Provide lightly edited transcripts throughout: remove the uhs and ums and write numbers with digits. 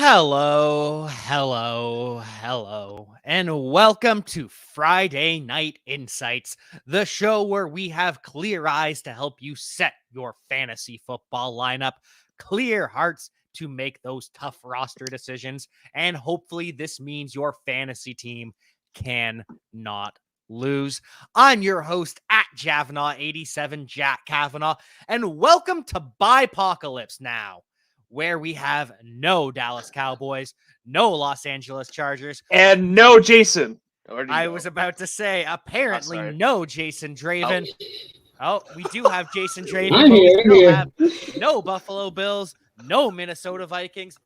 Hello, and welcome to Friday Night Insights, the show where we have clear eyes to help you set your fantasy football lineup, clear hearts to make those tough roster decisions, and hopefully this means your fantasy team cannot lose. I'm your host at Cavanagh87, Jack Cavanagh, and welcome to Bipocalypse now, where we have no Dallas Cowboys, no Los Angeles Chargers, and no Jason. I was about to say, apparently no Jason Draven. We do have Jason Draven, I'm but here, we still have no Buffalo Bills, no Minnesota Vikings,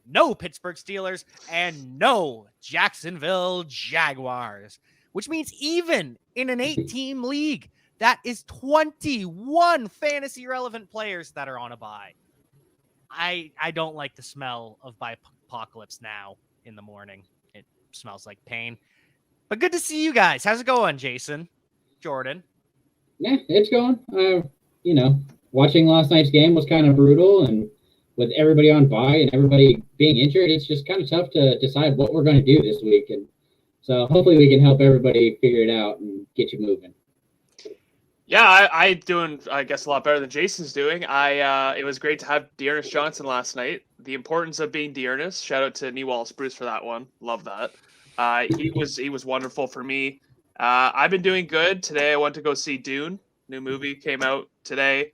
no Pittsburgh Steelers, and no Jacksonville Jaguars, which means even in an 8-team league, that is 21 fantasy-relevant players that are on a bye. I don't like the smell of Bipocalypse now in the morning. It smells like pain. But good to see you guys. How's it going, Jason? Jordan? Yeah, it's going. Watching last night's game was kind of brutal, and with everybody on bye and everybody being injured, it's just kind of tough to decide what we're going to do this week. And so hopefully we can help everybody figure it out and get you moving. Yeah, I doing, I guess, a lot better than Jason's doing. It was great to have Dearness Johnson last night. The importance of being Dearness. Shout out to Nee Wallace Bruce for that one. Love that. He was wonderful for me. I've been doing good. Today I went to go see Dune. New movie came out today.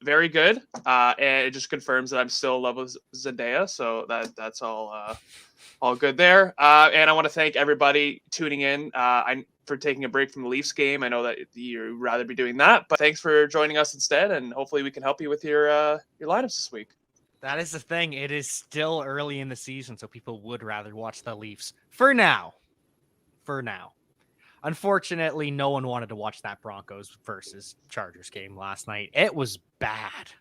Very good. And it just confirms that I'm still in love with Zendaya. So that's all good there. And I want to thank everybody tuning in. For taking a break from the Leafs game. I know that you'd rather be doing that, but thanks for joining us instead, and hopefully we can help you with your lineups this week. That is the thing. It is still early in the season, so people would rather watch the Leafs. For now. Unfortunately, no one wanted to watch that Broncos versus Chargers game last night. It was bad.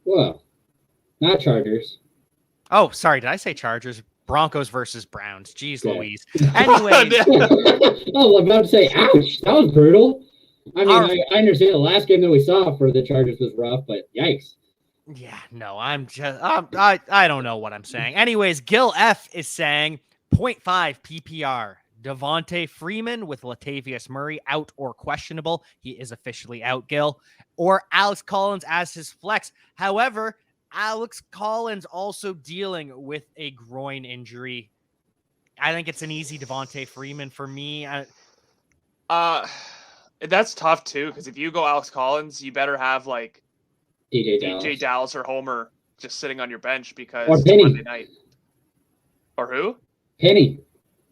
Well, not Chargers. Oh, sorry. Did I say Chargers? Broncos versus Browns. Jeez Louise. Anyways. I was about to say, ouch, that was brutal. I mean, I understand the last game that we saw for the Chargers was rough, but yikes. Yeah, no, I'm just, I don't know what I'm saying. Anyways, Gil F is saying 0.5 PPR. Devontae Freeman with Latavius Murray out or questionable. He is officially out, Gil. Or Alex Collins as his flex. However, Alex Collins also dealing with a groin injury. I think it's an easy Devontae Freeman for me. That's tough too, because if you go Alex Collins, you better have like DJ Dallas or Homer just sitting on your bench because or Penny. Monday night. Or who? Penny.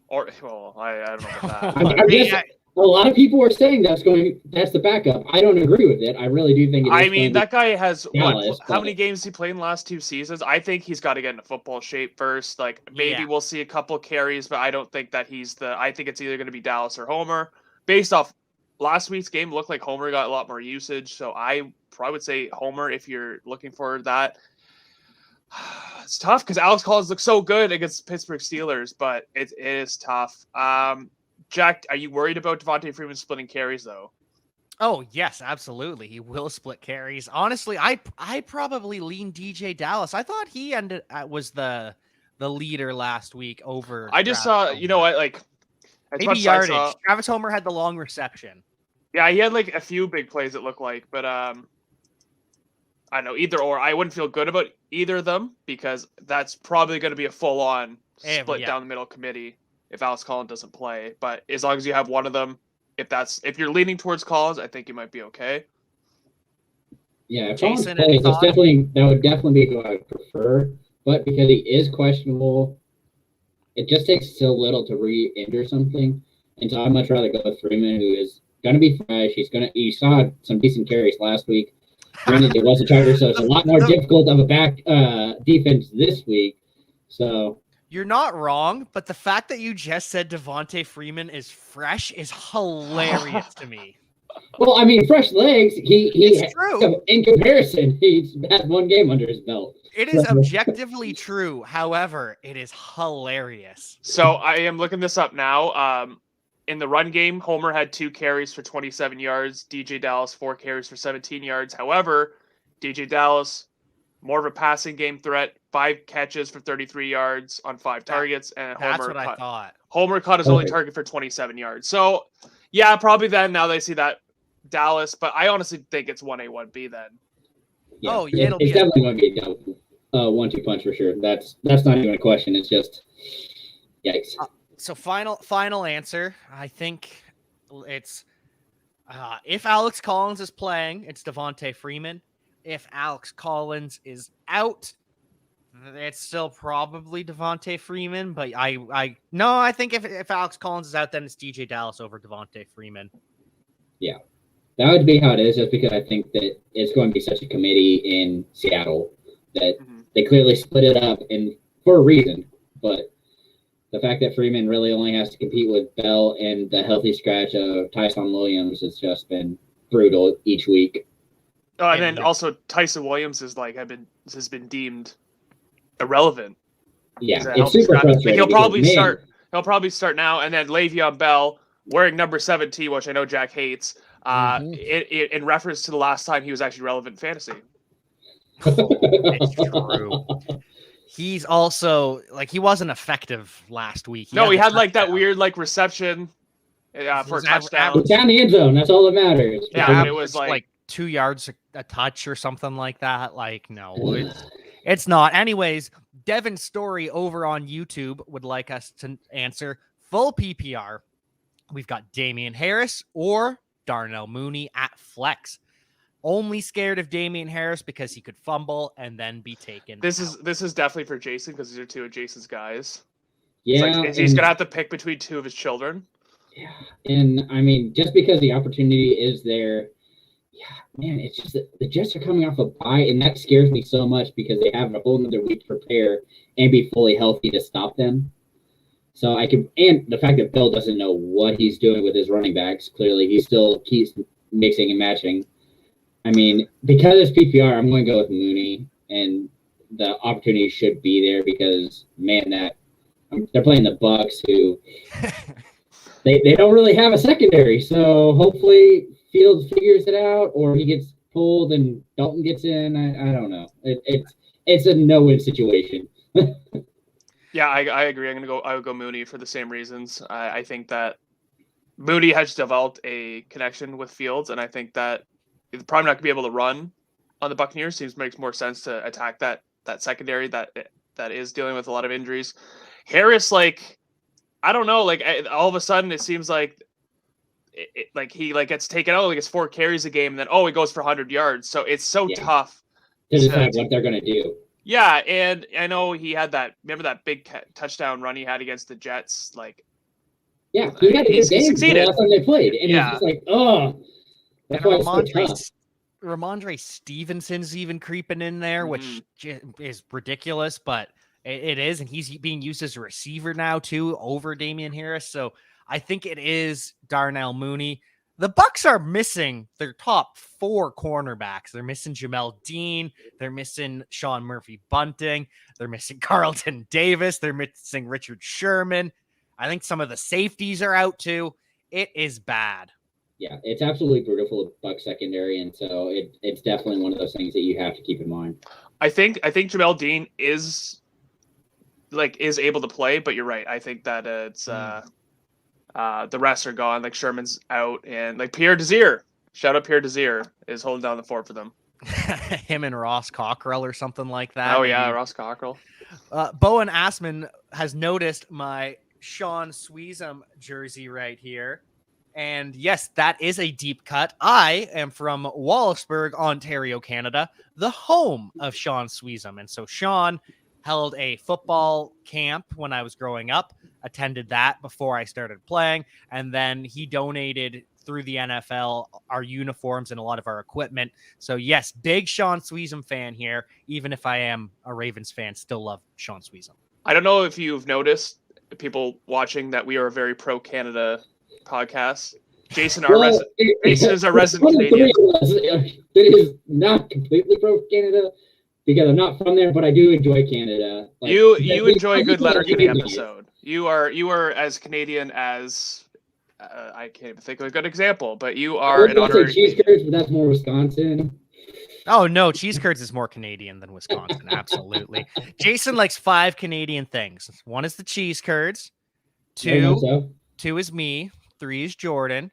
Or well, I don't know about that. A lot of people are saying that's the backup. I don't agree with it. I really do think it is. That guy has how many games he played in the last 2 seasons? I think he's got to get into football shape first. Like maybe we'll see a couple carries, but I don't think that I think it's either going to be Dallas or Homer. Based off last week's game, looked like Homer got a lot more usage, so I probably would say Homer if you're looking for that. It's tough because Alex Collins looks so good against Pittsburgh Steelers, but it is tough. Jack, are you worried about Devontae Freeman splitting carries, though? Oh, yes, absolutely. He will split carries. Honestly, I probably lean DJ Dallas. I thought he was the leader last week over. I just saw, you know what, like... Maybe yardage. Travis Homer had the long reception. Yeah, he had like a few big plays it looked like, but I don't know, either or. I wouldn't feel good about either of them because that's probably going to be a full-on split down the middle committee if Alex Collins doesn't play. But as long as you have one of them, if you're leaning towards Collins, I think you might be okay. Yeah, if Collins plays, that would definitely be who I would prefer. But because he is questionable, it just takes so little to re-injure something. And so I'd much rather go with Freeman, who is going to be fresh. You saw some decent carries last week. Granted, it was a Charger, so it's a lot more difficult of a back defense this week. So you're not wrong, but the fact that you just said Devontae Freeman is fresh is hilarious to me. Well, I mean, fresh legs. It's true. In comparison, he's had one game under his belt. It is objectively true. However, it is hilarious. So I am looking this up now. In the run game, Homer had 2 carries for 27 yards. DJ Dallas 4 carries for 17 yards. However, DJ Dallas more of a passing game threat. 5 catches for 33 yards on 5 targets, and That's what I thought. Homer caught his only target for 27 yards. So, yeah, probably then now they see that Dallas, but I honestly think it's 1A, 1B then. Yeah, oh, yeah, it's definitely going to be a 1-2 punch for sure. That's not even a question. It's just yikes. So final answer. I think it's if Alex Collins is playing, it's Devontae Freeman. If Alex Collins is out, it's still probably Devontae Freeman. But I think if Alex Collins is out, then it's DJ Dallas over Devontae Freeman. Yeah. That would be how it is, just because I think that it's going to be such a committee in Seattle that they clearly split it up, and for a reason. But the fact that Freeman really only has to compete with Bell and the healthy scratch of Tyson Williams has just been brutal each week. Oh, and then also Tyson Williams has been deemed irrelevant. Yeah, it's super frustrating. He'll probably start. He'll probably start now, and then Le'Veon Bell wearing number 17, which I know Jack hates. In reference to the last time he was actually relevant in fantasy. It's true. He's also he wasn't effective last week. He had that weird reception for a touchdown. It's down the end zone. That's all that matters. Yeah, it was like 2 yards a touch or something like that. No, it's not. Anyways, Devin Story over on YouTube would like us to answer full PPR. We've got Damian Harris or Darnell Mooney at flex. Only scared of Damian Harris because he could fumble and then be taken. This is definitely for Jason because these are 2 of Jason's guys. Yeah, he's gonna have to pick between 2 of his children. Yeah, and I mean, just because the opportunity is there, man, it's just that the Jets are coming off a bye, and that scares me so much because they have a whole another week to prepare and be fully healthy to stop them. So and the fact that Bill doesn't know what he's doing with his running backs, clearly he still keeps mixing and matching. I mean, because it's PPR, I'm going to go with Mooney, and the opportunity should be there because, man, they're playing the Bucs, who they don't really have a secondary. So hopefully Fields figures it out, or he gets pulled and Dalton gets in. I don't know. It's a no-win situation. Yeah, I agree. I would go Mooney for the same reasons. I think that Mooney has developed a connection with Fields, and I think that he's probably not going to be able to run on the Buccaneers. Seems makes more sense to attack that secondary that is dealing with a lot of injuries. Harris, I don't know, all of a sudden it seems like he gets taken out, gets 4 carries a game, and then he goes for 100 yards. So it's so tough to decide what they're going to do. Yeah, and I know he had remember that big touchdown run he had against the Jets? Yeah, he had a good game the last time they played. And it's just that's why it's so tough. Ramondre Stevenson's even creeping in there, which is ridiculous, but it is, and he's being used as a receiver now too over Damian Harris. So I think it is Darnell Mooney. The Bucs are missing their top 4 cornerbacks. They're missing Jamel Dean. They're missing Sean Murphy-Bunting. They're missing Carlton Davis. They're missing Richard Sherman. I think some of the safeties are out too. It is bad. Yeah, it's absolutely brutal for the Bucs secondary, and so it's definitely one of those things that you have to keep in mind. I think Jamel Dean is able to play, but you're right. I think that it's the rest are gone. Sherman's out, and Pierre Desir, shout out Pierre Desir, is holding down the fort for them. Him and Ross Cockrell or something like that. Oh yeah, Ross Cockrell. Bowen Assman has noticed my Sean Sweezum jersey right here. And yes, that is a deep cut. I am from Wallaceburg, Ontario, Canada, the home of Sean Sweezum. And so Sean held a football camp when I was growing up, attended that before I started playing. And then he donated through the NFL our uniforms and a lot of our equipment. So yes, big Sean Sweezum fan here. Even if I am a Ravens fan, still love Sean Sweezum. I don't know if you've noticed, people watching, that we are a very pro-Canada podcast. Jason is our resident Canadian. It is not completely pro-Canada because I'm not from there, but I do enjoy Canada. You enjoy a good Letterkenny episode. You are as Canadian as I can't even think of a good example, but you are an honorary cheese curds, but that's more Wisconsin. Oh, no. Cheese curds is more Canadian than Wisconsin. Absolutely. Jason likes 5 Canadian things. 1 is the cheese curds. Very much 2, so. 2 is me. 3 is Jordan.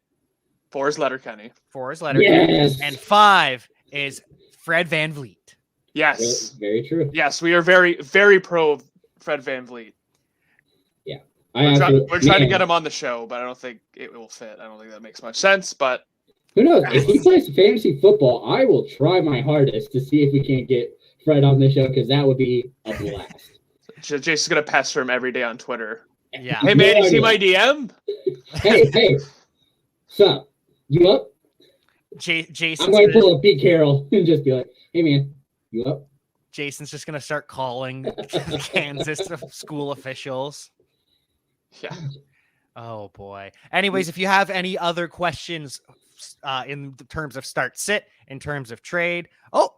4 is Letterkenny. 4 is Letterkenny. Yes. And 5 is Fred VanVleet. Yes. Very true. Yes, we are very, very pro Fred VanVleet. Yeah. We're trying to get him on the show, but I don't think it will fit. I don't think that makes much sense, but who knows? If he plays fantasy football, I will try my hardest to see if we can't get Fred on the show, because that would be a blast. Jason's going to pester him every day on Twitter. Yeah. Hey, man, you see my DM? Hey. Sup? You up? Jason. I'm going to pull up Pete Carroll and just be like, hey, man, you up? Jason's just going to start calling Kansas school officials. Yeah. Oh, boy. Anyways, if you have any other questions in terms of start sit, in terms of trade. Oh,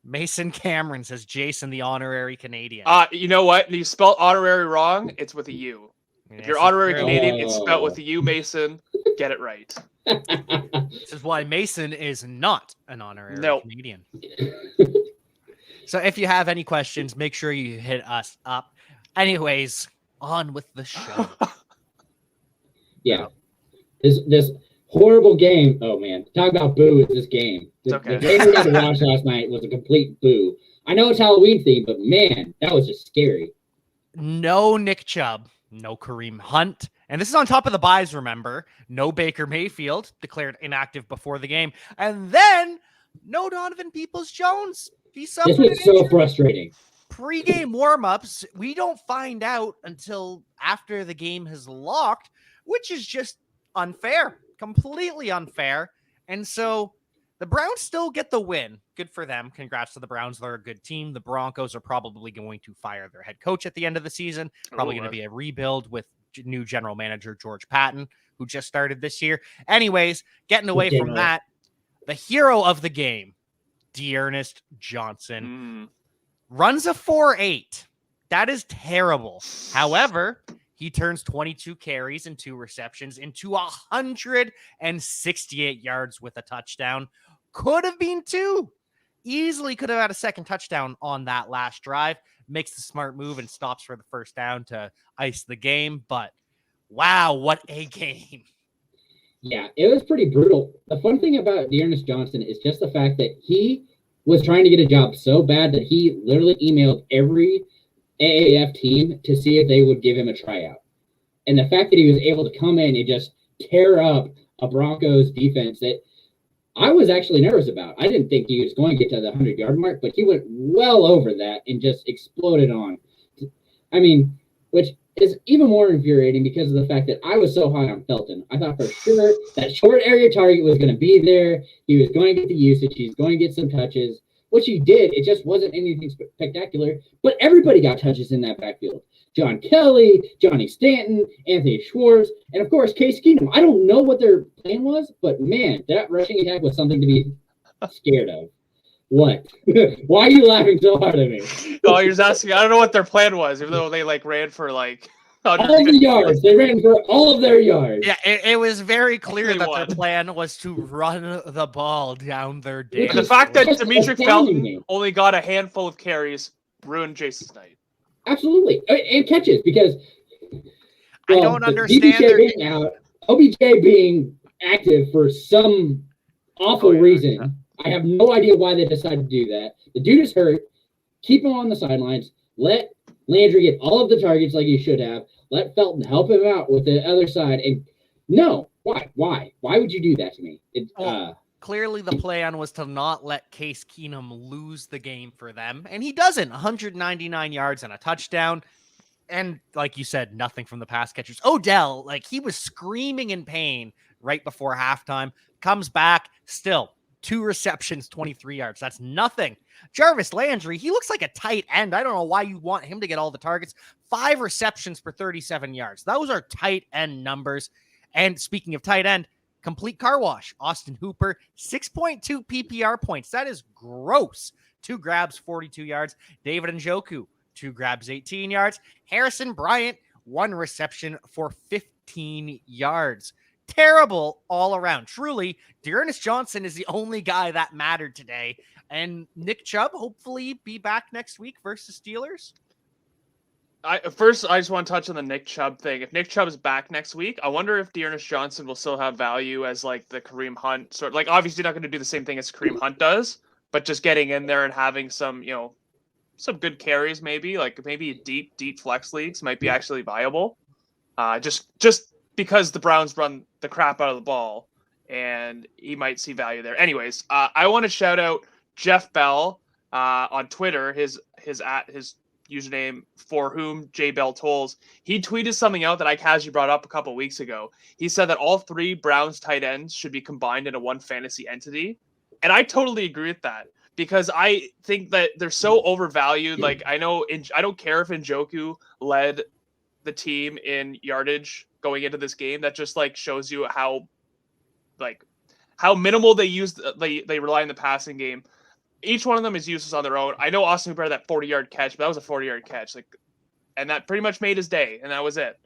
Mason Cameron says Jason, the honorary Canadian. You know what? You spelled honorary wrong. It's with a U. If you're honorary Canadian, it's spelled with a U, Mason. Get it right. This is why Mason is not an honorary Canadian. So if you have any questions, make sure you hit us up. Anyways, on with the show. Yeah. This horrible game. Oh, man. Talk about boo is this game. The game we had to watch last night was a complete boo. I know it's Halloween themed, but, man, that was just scary. No Nick Chubb. No Kareem Hunt. And this is on top of the buys, remember. No Baker Mayfield, declared inactive before the game. And then, no Donovan Peoples-Jones. This was so frustrating. Pre-game warm-ups, we don't find out until after the game has locked, which is just unfair. Completely unfair. And so the Browns still get the win. Good for them. Congrats to the Browns. They're a good team. The Broncos are probably going to fire their head coach at the end of the season. Probably going to be a rebuild with new general manager George Patton, who just started this year. Anyways, getting away from that, the hero of the game, D'Ernest Johnson, runs a 4.8. That is terrible. However, he turns 22 carries and 2 receptions into 168 yards with a touchdown. Could have been 2. Easily could have had a second touchdown on that last drive. Makes the smart move and stops for the first down to ice the game. But wow, what a game. Yeah, it was pretty brutal. The fun thing about D'Ernest Johnson is just the fact that he was trying to get a job so bad that he literally emailed every AAF team to see if they would give him a tryout. And the fact that he was able to come in and just tear up a Broncos defense that I was actually nervous about. I didn't think he was going to get to the 100-yard mark, but he went well over that and just exploded on. I mean, which is even more infuriating because of the fact that I was so high on Felton. I thought for sure that short area target was going to be there. He was going to get the usage. He's going to get some touches, which he did. It just wasn't anything spectacular, but everybody got touches in that backfield. John Kelly, Johnny Stanton, Anthony Schwartz, and of course, Case Keenum. I don't know what their plan was, but man, that rushing attack was something to be scared of. What? Why are you laughing so hard at me? Oh, you're just asking. I don't know what their plan was, even though they ran for all the yards. They ran for all of their yards. Yeah, it was very clear that their plan was to run the ball down their day. The fact that Demetric Felton only got a handful of carries ruined Jason's night. Absolutely. And catches, because I don't understand being out, OBJ being active for some awful reason. Yeah. I have no idea why they decided to do that. The dude is hurt. Keep him on the sidelines. Let Landry get all of the targets like he should have. Let Felton help him out with the other side. And no, why? Why would you do that to me? Clearly the plan was to not let Case Keenum lose the game for them. And he doesn't. 199 yards and a touchdown. And like you said, nothing from the pass catchers. Odell, he was screaming in pain right before halftime. Comes back, still 2 receptions, 23 yards. That's nothing. Jarvis Landry, he looks like a tight end. I don't know why you want him to get all the targets. 5 receptions for 37 yards. Those are tight end numbers. And speaking of tight end, complete car wash. Austin Hooper, 6.2 PPR points. That is gross. 2 grabs, 42 yards. David Njoku, 2 grabs, 18 yards. Harrison Bryant, 1 reception for 15 yards. terrible all around. Truly, Dearness Johnson is the only guy that mattered today. And Nick Chubb, hopefully be back next week versus Steelers. I just want to touch on the Nick Chubb thing. If Nick Chubb is back next week, I wonder if Dearness Johnson will still have value as like the Kareem Hunt sort. Like obviously not going to do the same thing as Kareem Hunt does, but just getting in there and having some, some good carries, maybe deep flex leagues might be actually viable. Just because the Browns run the crap out of the ball, and he might see value there. Anyways, I want to shout out Jeff Bell on Twitter. His username for whom J Bell tolls. He tweeted something out that I casually brought up a couple weeks ago. He said that all 3 Browns tight ends should be combined into one fantasy entity, and I totally agree with that. Because I think that they're so overvalued. Like I don't care if Njoku led the team in yardage going into this game. That just like shows you how minimal they rely on the passing game. Each one of them is useless on their own. I know Austin Hooper had that 40-yard catch, but that was a 40-yard catch. And that pretty much made his day, and that was it.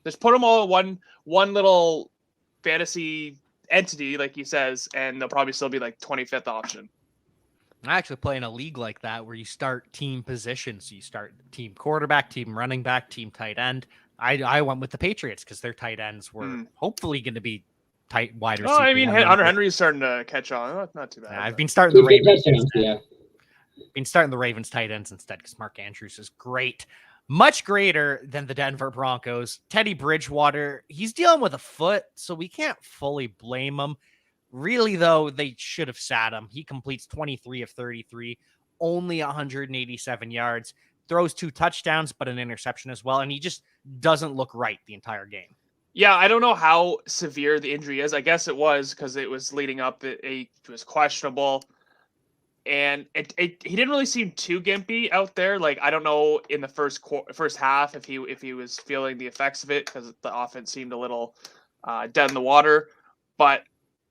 Just put them all in one little fantasy entity, like he says, and they'll probably still be like 25th option. I actually play in a league like that where you start team positions. You start team quarterback, team running back, team tight end. I went with the Patriots because their tight ends were hopefully going to be tight wide receivers. Oh, I mean, Hunter Henry's starting to catch on. Not too bad. I've been starting the Ravens. Been starting the Ravens tight ends instead because Mark Andrews is great. Much greater than the Denver Broncos. Teddy Bridgewater, he's dealing with a foot, so we can't fully blame him. Really, though, they should have sat him. He completes 23 of 33, only 187 yards, throws 2 touchdowns, but an interception as well, and he just doesn't look right the entire game. Yeah, I don't know how severe the injury is. I guess it was because it was leading up. It was questionable, and he didn't really seem too gimpy out there. Like I don't know in the first half if he was feeling the effects of it because the offense seemed a little dead in the water, but.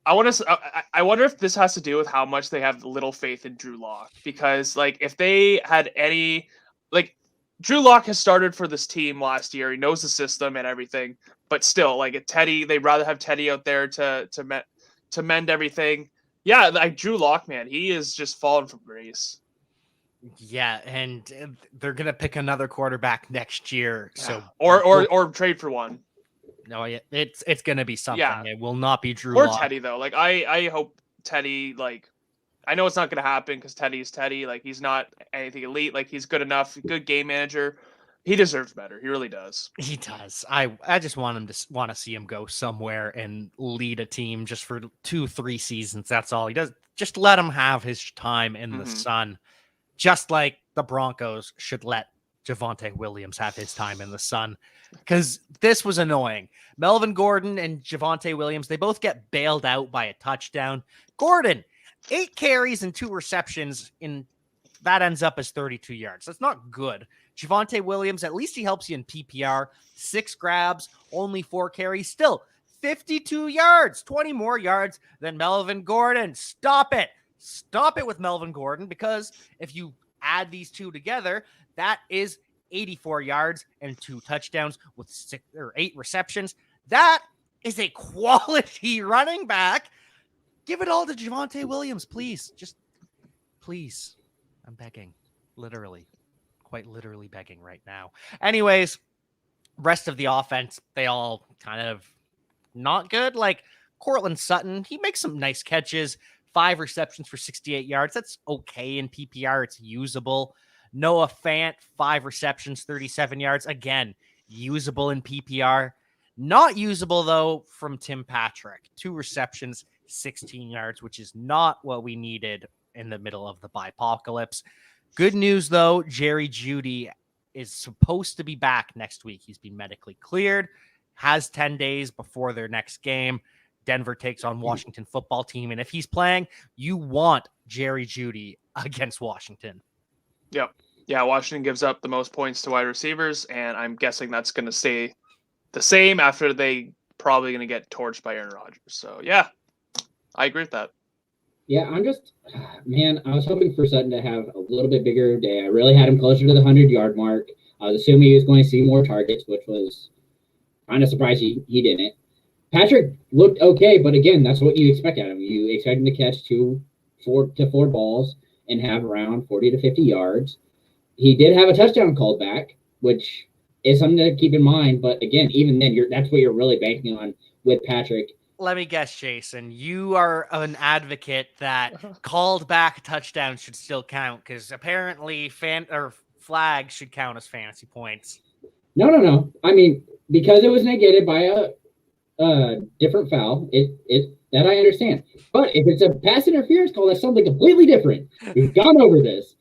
I wonder if this has to do with how much they have little faith in Drew Lock, because like if they had any, like Drew Lock has started for this team last year. He knows the system and everything, but still like Teddy, they'd rather have Teddy out there to mend everything. Yeah. Like Drew Lock, man, he is just falling from grace. Yeah. And they're going to pick another quarterback next year. So, or trade for one. No, it's going to be something. Yeah. It will not be Drew or Lock. Teddy though. Like I hope Teddy, like I know it's not going to happen because Teddy's Teddy. Like he's not anything elite. Like he's good enough, good game manager. He deserves better. He really does. He does. I just want to see him go somewhere and lead a team just for 2-3 seasons. That's all he does. Just let him have his time in the sun. Just like the Broncos should let Javonte Williams have his time in the sun, because this was annoying. Melvin Gordon and Javonte Williams, they both get bailed out by a touchdown. Gordon, 8 carries and 2 receptions, and that ends up as 32 yards. That's not good. Javonte Williams, at least he helps you in PPR. 6 grabs, only 4 carries, still 52 yards, 20 more yards than Melvin Gordon. Stop it. Stop it with Melvin Gordon, because if you add these two together, that is 84 yards and 2 touchdowns with 6 or 8 receptions. That is a quality running back. Give it all to Javonte Williams, please. Just please. I'm begging. Literally. Quite literally begging right now. Anyways, rest of the offense, they all kind of not good. Like Cortland Sutton, he makes some nice catches. 5 receptions for 68 yards. That's okay in PPR. It's usable. Noah Fant, 5 receptions, 37 yards. Again, usable in PPR. Not usable, though, from Tim Patrick. 2 receptions, 16 yards, which is not what we needed in the middle of the bipocalypse. Good news, though, Jerry Jeudy is supposed to be back next week. He's been medically cleared, has 10 days before their next game. Denver takes on Washington football team. And if he's playing, you want Jerry Jeudy against Washington. Yep. Yeah, Washington gives up the most points to wide receivers, and I'm guessing that's going to stay the same after they probably going to get torched by Aaron Rodgers. So, yeah, I agree with that. Yeah, I was hoping for Sutton to have a little bit bigger day. I really had him closer to the 100-yard mark. I was assuming he was going to see more targets, which was kind of surprised he didn't. Patrick looked okay, but again, that's what you expect out of him. You expect him to catch 4 balls and have around 40 to 50 yards. He did have a touchdown called back, which is something to keep in mind. But again, even then, that's what you're really banking on with Patrick. Let me guess, Jason. You are an advocate that called back touchdowns should still count because apparently flags should count as fantasy points. No. I mean, because it was negated by a different foul, that I understand. But if it's a pass interference call, that's something completely different. We've gone over this.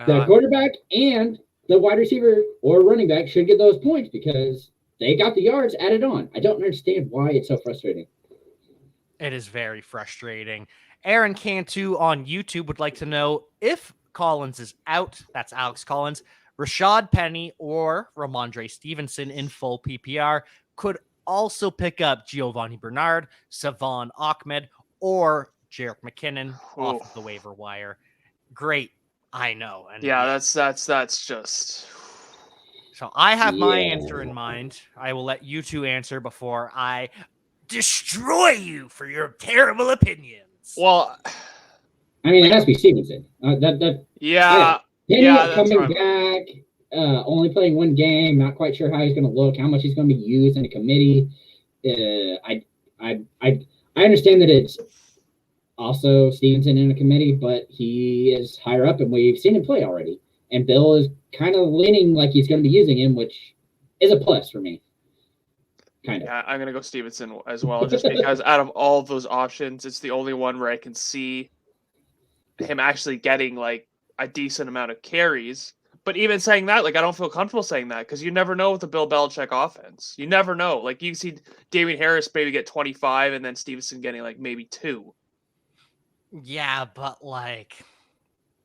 The quarterback and the wide receiver or running back should get those points because they got the yards added on. I don't understand why it's so frustrating. It is very frustrating. Aaron Cantu on YouTube would like to know if Collins is out, that's Alex Collins, Rashad Penny or Ramondre Stevenson in full PPR could also pick up Giovanni Bernard, Savon Ahmed, or Jerick McKinnon off of the waiver wire. Great. I know. And yeah, that's just... So I have my answer in mind. I will let you two answer before I destroy you for your terrible opinions. Well, I mean, it has to be Stevenson. Yeah, coming back, only playing one game, not quite sure how he's going to look, how much he's going to be used in a committee. I understand that it's also Stevenson in a committee, but he is higher up, and we've seen him play already. And Bill is kind of leaning like he's going to be using him, which is a plus for me. Kind of. Yeah, I'm going to go Stevenson as well, just because out of all of those options, it's the only one where I can see him actually getting like a decent amount of carries. But even saying that, like, I don't feel comfortable saying that because you never know with the Bill Belichick offense. You never know. Like, you see Damian Harris maybe get 25 and then Stevenson getting like maybe 2. Yeah, but like,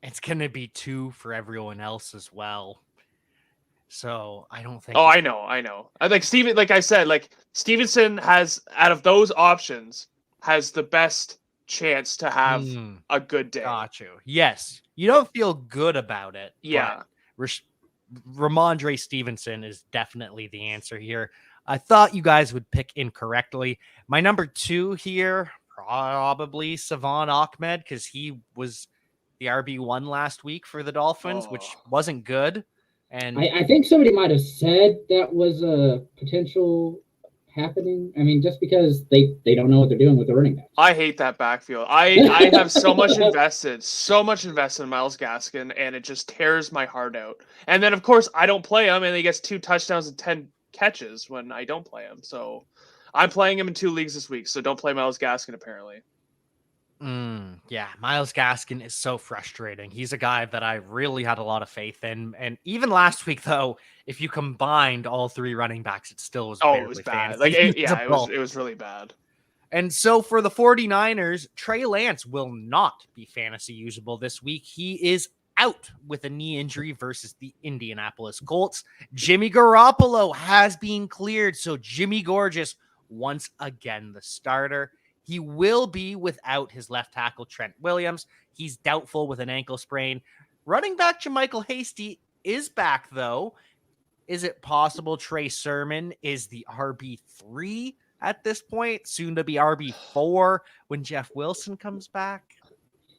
it's going to be 2 for everyone else as well. So I don't think. Oh, I know. I like Steven. Like I said, like Stevenson has out of those options has the best chance to have a good day. Got you. Yes, you don't feel good about it. Yeah, Ramondre Stevenson is definitely the answer here. I thought you guys would pick incorrectly. My number 2 here, probably Savon Ahmed, because he was the RB1 last week for the Dolphins, which wasn't good. And I think somebody might have said that was a potential happening. I mean, just because they don't know what they're doing with the running back. I hate that backfield. I have so much invested in Myles Gaskin, and it just tears my heart out. And then, of course, I don't play him, and he gets 2 touchdowns and 10 catches when I don't play him. So I'm playing him in 2 leagues this week, so don't play Myles Gaskin, apparently. Yeah, Myles Gaskin is so frustrating. He's a guy that I really had a lot of faith in. And even last week, though, if you combined all 3 running backs, it still was it was bad. It was really bad. And so for the 49ers, Trey Lance will not be fantasy usable this week. He is out with a knee injury versus the Indianapolis Colts. Jimmy Garoppolo has been cleared, so Jimmy Gorgeous once again the starter. He will be without his left tackle, Trent Williams. He's doubtful with an ankle sprain. Running back Jermichael Hasty is back, though. Is it possible Trey Sermon is the RB3 at this point, soon to be RB4 when Jeff Wilson comes back?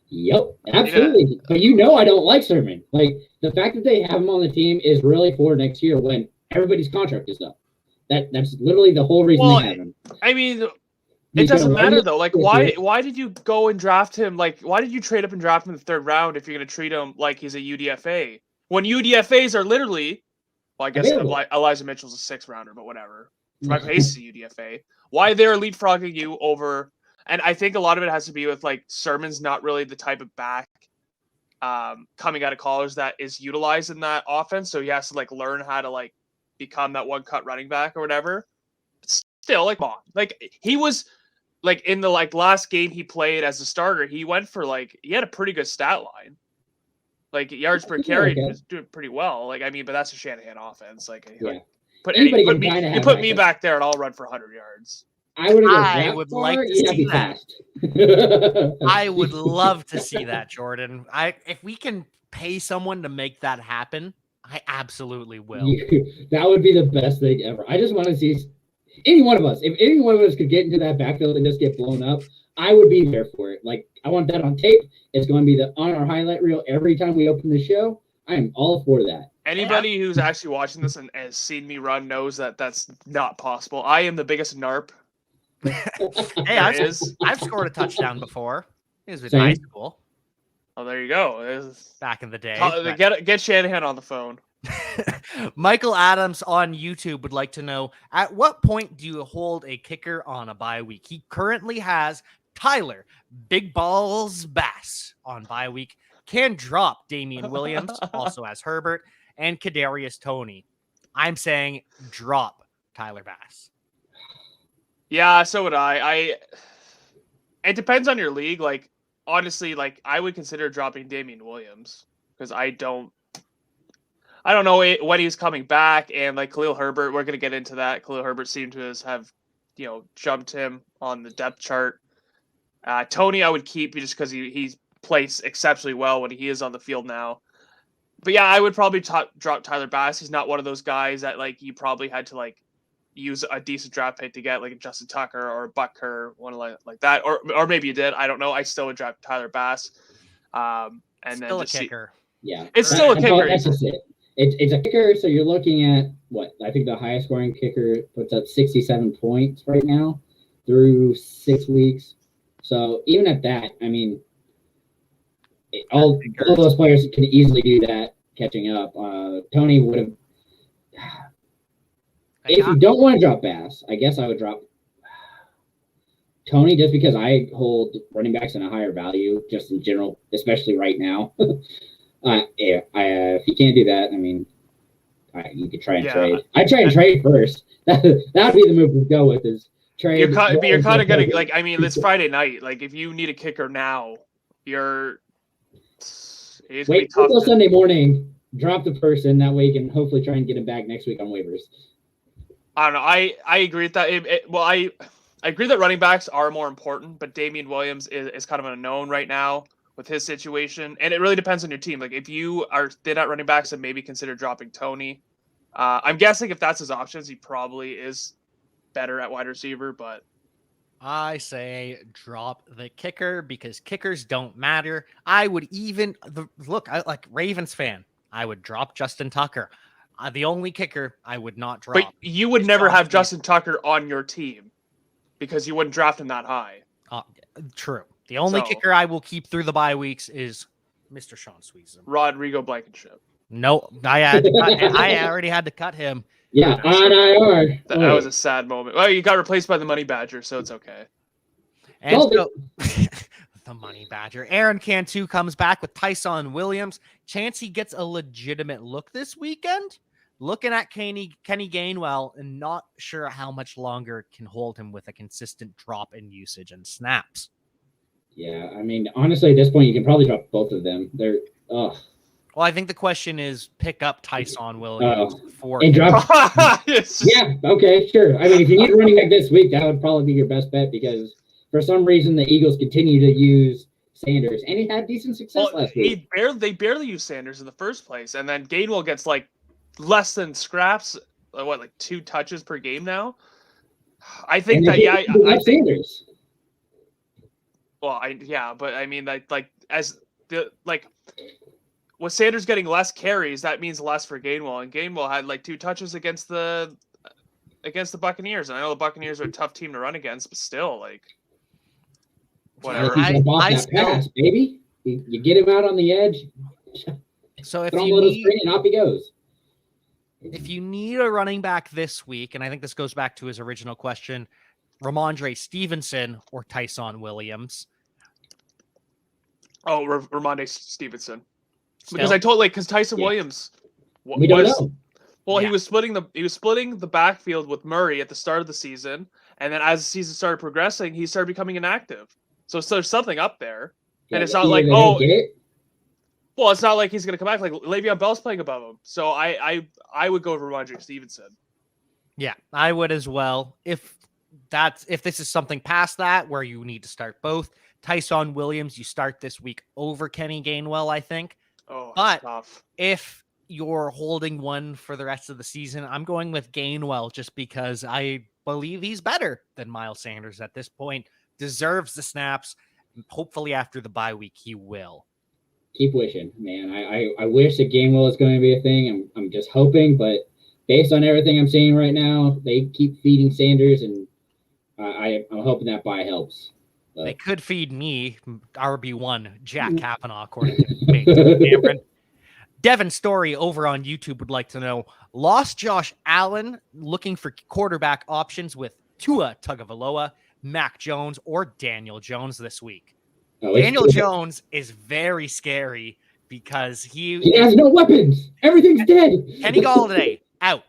Yep, absolutely. Yeah. But I don't like Sermon. Like, the fact that they have him on the team is really for next year when everybody's contract is up. That's literally the whole reason they have him. I mean... It doesn't matter, though. Like, why did you go and draft him? Like, why did you trade up and draft him in the 3rd round if you're going to treat him like he's a UDFA? When UDFAs are literally, well, I guess Elijah Mitchell's a 6th rounder, but whatever. Michael Hayes is a UDFA. Why they're leapfrogging you over? And I think a lot of it has to be with, like, Sermon's not really the type of back coming out of college that is utilized in that offense. So he has to, like, learn how to, like, become that one-cut running back or whatever. But still, like, come on. Like, he was... Like, in the, like, last game he played as a starter, he went for, like, he had a pretty good stat line. Like, yards per carry, he was doing pretty well. Like, I mean, but that's a Shanahan offense. Like, put me back there and I'll run for 100 yards. I would like to see that. I would love to see that, Jordan. If we can pay someone to make that happen, I absolutely will. That would be the best thing ever. I just want to see Any one of us, if any one of us could get into that backfield and just get blown up, I would be there for it. Like, I want that on tape. It's going to be on our highlight reel every time we open the show. I am all for that. Anybody who's actually watching this and has seen me run knows that that's not possible. I am the biggest NARP. Hey, I've scored a touchdown before. It was in high school. Oh, there you go. Back in the day. Get Shanahan on the phone. Michael Adams on YouTube would like to know, at what point do you hold a kicker on a bye week? He currently has Tyler Big Balls Bass on bye week. Can drop Damian Williams, also has Herbert, and Kadarius Toney. I'm saying drop Tyler Bass. Yeah, so would I. It depends on your league. Like, honestly, like, I would consider dropping Damian Williams because I don't know when he's coming back, and like Khalil Herbert, we're gonna get into that. Khalil Herbert seemed to have, jumped him on the depth chart. Toney, I would keep just because he plays exceptionally well when he is on the field now. But yeah, I would probably drop Tyler Bass. He's not one of those guys that like you probably had to like use a decent draft pick to get, like a Justin Tucker or a Butker, one like that, or maybe you did. I don't know. I still would drop Tyler Bass. And still then a kicker. Yeah, it's still a kicker. That's just it. It's a kicker, so you're looking at what I think the highest scoring kicker puts up 67 points right now through 6 weeks. So even at that, I mean, all of those players can easily do that catching up. Toney would have. If you don't want to drop Bass, I guess I would drop Toney just because I hold running backs in a higher value just in general, especially right now. If you can't do that, I mean, you could try and trade. I'd try and trade first. That would be the move to go with is trade. You're kind of gonna like. I mean, it's Friday night. Like, if you need a kicker now, wait until Sunday morning. Drop the person. That way you can hopefully try and get him back next week on waivers. I don't know. I agree with that. I agree that running backs are more important, but Damian Williams is kind of an unknown right now with his situation, and it really depends on your team. Like, if you are thin at running backs, then maybe consider dropping Toney. I'm guessing if that's his options, he probably is better at wide receiver, but I say drop the kicker because kickers don't matter. I would even I like Ravens fan. I would drop Justin Tucker. The only kicker I would not drop. But you would never have Justin Tucker on your team because you wouldn't draft him that high. True. The only kicker I will keep through the bye weeks is Mr. Sean Sweezen. Rodrigo Blankenship. No, I already had to cut him. Yeah, on IR. That was a sad moment. Well, you got replaced by the Money Badger, so it's okay. And so, the Money Badger. Aaron Cantu comes back with Tyson Williams. Chance he gets a legitimate look this weekend. Looking at Kenny Gainwell and not sure how much longer can hold him with a consistent drop in usage and snaps. Yeah, I mean, honestly, at this point, you can probably drop both of them. Well, I think the question is pick up Tyson Williams for and drop. Yeah, okay, sure. I mean, if you need a running back this week, that would probably be your best bet because for some reason the Eagles continue to use Sanders, and he had decent success last week. They barely use Sanders in the first place, and then Gainwell gets like less than scraps. Like 2 touches per game now. I think that I think Sanders. Well, but I mean, with Sanders getting less carries, that means less for Gainwell, and Gainwell had like 2 touches against the Buccaneers, and I know the Buccaneers are a tough team to run against, but still, like, whatever. Pass, baby. You get him out on the edge. So if off he goes. If you need a running back this week, and I think this goes back to his original question, Ramondre Stevenson or Tyson Williams? Oh, Ramondre Stevenson. Still? Because Tyson Williams we don't know. Well, he was splitting the backfield with Murray at the start of the season, and then as the season started progressing, he started becoming inactive. So there's something up there, and it's not like well, it's not like he's going to come back. Like Le'Veon Bell's playing above him, so I would go with Ramondre Stevenson. Yeah, I would as well. If this is something past that where you need to start both, Tyson Williams, you start this week over Kenny Gainwell, I think. Oh, but tough. If you're holding one for the rest of the season, I'm going with Gainwell just because I believe he's better than Miles Sanders at this point, deserves the snaps. Hopefully after the bye week, he will. Keep wishing, man. I wish that Gainwell is going to be a thing. I'm just hoping, but based on everything I'm seeing right now, they keep feeding Sanders, and I'm hoping that bye helps. But they could feed me RB1 Jack Cavanagh, according to me. Devin Story over on YouTube would like to know, lost Josh Allen, looking for quarterback options with Tua Tagovailoa, Mac Jones, or Daniel Jones this week. Daniel Jones is very scary because he has no weapons. Everything's dead. Kenny Golladay, out.